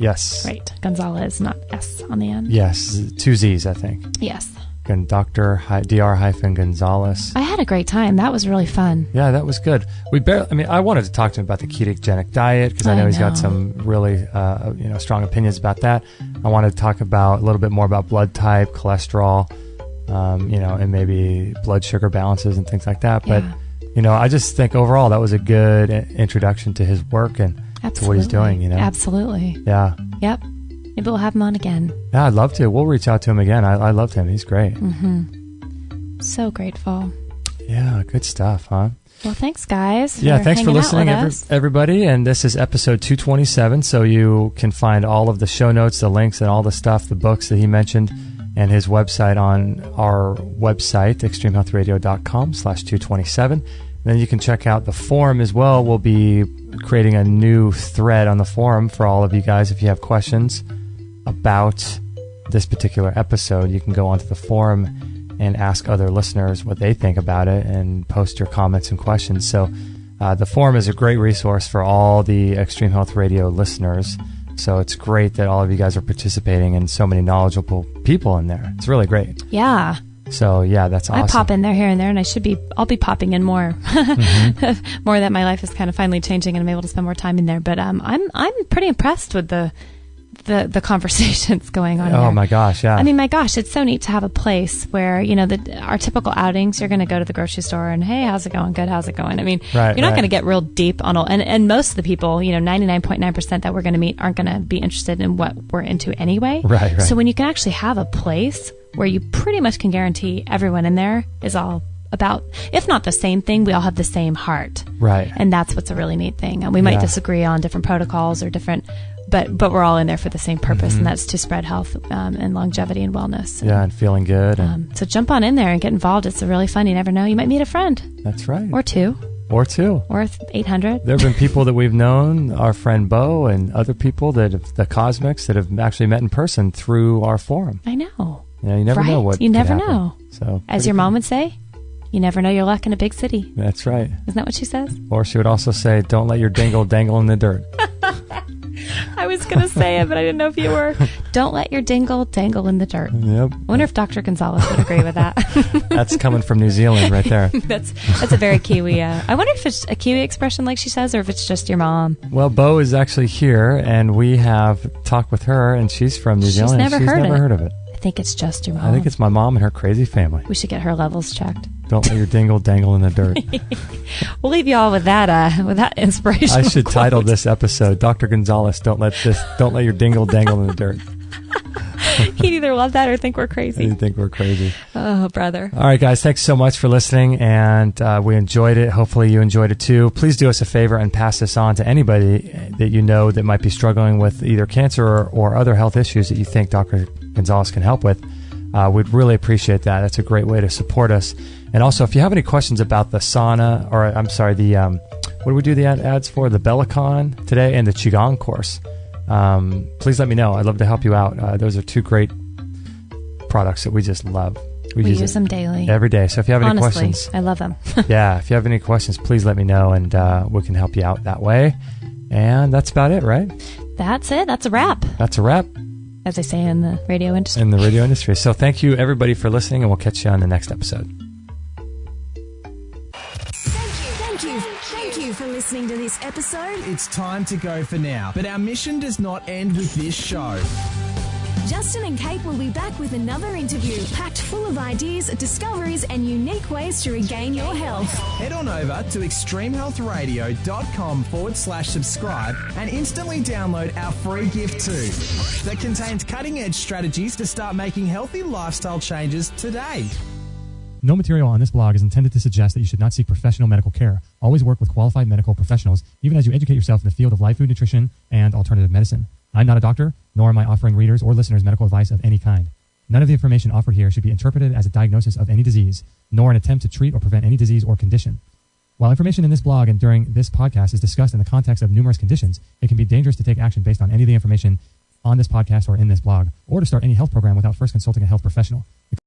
D: Yes.
B: Right. Gonzalez, not S on the end.
D: Yes. 2 Z's, I think.
B: Yes.
D: Dr-Gonzalez.
B: I had a great time. That was really fun.
D: Yeah, that was good. I wanted to talk to him about the ketogenic diet, because I know he's got some really strong opinions about that. I wanted to talk about a little bit more about blood type, cholesterol, and maybe blood sugar balances and things like that. But I just think overall that was a good introduction to his work and to what he's doing.
B: Absolutely.
D: Yeah.
B: Yep. Maybe we'll have him on again.
D: Yeah, I'd love to. We'll reach out to him again. I loved him. He's great.
B: So grateful.
D: Yeah, good stuff, huh?
B: Well, thanks, guys.
D: Thanks for listening, everybody. And this is episode 227. So you can find all of the show notes, the links, and all the stuff, the books that he mentioned, and his website on our website, extremehealthradio.com/227. Then you can check out the forum as well. We'll be creating a new thread on the forum for all of you guys. If you have questions about this particular episode, you can go onto the forum and ask other listeners what they think about it and post your comments and questions. So the forum is a great resource for all the Extreme Health Radio listeners. So it's great that all of you guys are participating and so many knowledgeable people in there. It's really great.
B: Yeah.
D: So that's awesome.
B: I pop in there here and there, and I'll be popping in more, more that my life is kind of finally changing and I'm able to spend more time in there. But I'm pretty impressed with the conversations going on.
D: Oh my gosh, yeah.
B: My gosh, it's so neat to have a place where our typical outings. You're going to go to the grocery store and hey, how's it going? Good, how's it going? You're not going to get real deep on all. And most of the people, 99.9% that we're going to meet aren't going to be interested in what we're into anyway.
D: Right.
B: So when you can actually have a place where you pretty much can guarantee everyone in there is all about, if not the same thing, we all have the same heart.
D: Right.
B: And that's what's a really neat thing. And we might disagree on different protocols or different but we're all in there for the same purpose, and that's to spread health and longevity and wellness.
D: And feeling good.
B: So jump on in there and get involved. It's really fun. You never know. You might meet a friend.
D: That's right.
B: Or two.
D: Or
B: 800.
D: There have been people that we've known, our friend Bo and other people the Cosmics that have actually met in person through our forum.
B: I know.
D: You never know what
B: You never
D: could happen.
B: know.
D: So,
B: as your mom would say, you never know your luck in a big city.
D: That's right.
B: Isn't that what she says?
D: Or she would also say, don't let your dingle dangle in the dirt.
B: I was going to say it, but I didn't know if you were. Don't let your dingle dangle in the dirt.
D: Yep.
B: I wonder if Dr. Gonzalez would agree with that.
D: That's coming from New Zealand right there.
B: That's a very Kiwi. I wonder if it's a Kiwi expression like she says, or if it's just your mom.
D: Well, Bo is actually here, and we have talked with her, and she's from New Zealand.
B: She's never heard of
D: it.
B: I think it's just your mom.
D: I think it's my mom and her crazy family.
B: We should get her levels checked.
D: Don't let your dingle dangle in the dirt.
B: We'll leave you all with that inspiration.
D: I should title this episode "Dr. Gonzalez, don't let your dingle dangle in the dirt."
B: He'd either love that or think we're crazy.
D: You think we're crazy.
B: Oh, brother.
D: All right, guys. Thanks so much for listening, and we enjoyed it. Hopefully you enjoyed it too. Please do us a favor and pass this on to anybody that you know that might be struggling with either cancer or other health issues that you think Dr. Gonzalez can help with. We'd really appreciate that. That's a great way to support us. And also, if you have any questions about the sauna, or I'm sorry, what do we do the ads for? The Bellicon today and the Qigong course. Please let me know. I'd love to help you out. Those are two great products that we just love.
B: We use them daily.
D: Every day. So if you have any questions.
B: I love them.
D: Yeah, if you have any questions, please let me know, and we can help you out that way. And that's about it, right?
B: That's it. That's a wrap.
D: That's a wrap.
B: As they say in the radio industry.
D: In the radio industry. So thank you, everybody, for listening, and we'll catch you on the next episode.
M: Thank you for listening to this episode.
N: It's time to go for now, but our mission does not end with this show.
M: Justin and Kate will be back with another interview packed full of ideas, discoveries, and unique ways to regain your health.
N: Head on over to extremehealthradio.com/subscribe and instantly download our free gift too that contains cutting-edge strategies to start making healthy lifestyle changes today.
O: No material on this blog is intended to suggest that you should not seek professional medical care. Always work with qualified medical professionals, even as you educate yourself in the field of live food nutrition and alternative medicine. I'm not a doctor, nor am I offering readers or listeners medical advice of any kind. None of the information offered here should be interpreted as a diagnosis of any disease, nor an attempt to treat or prevent any disease or condition. While information in this blog and during this podcast is discussed in the context of numerous conditions, it can be dangerous to take action based on any of the information on this podcast or in this blog, or to start any health program without first consulting a health professional.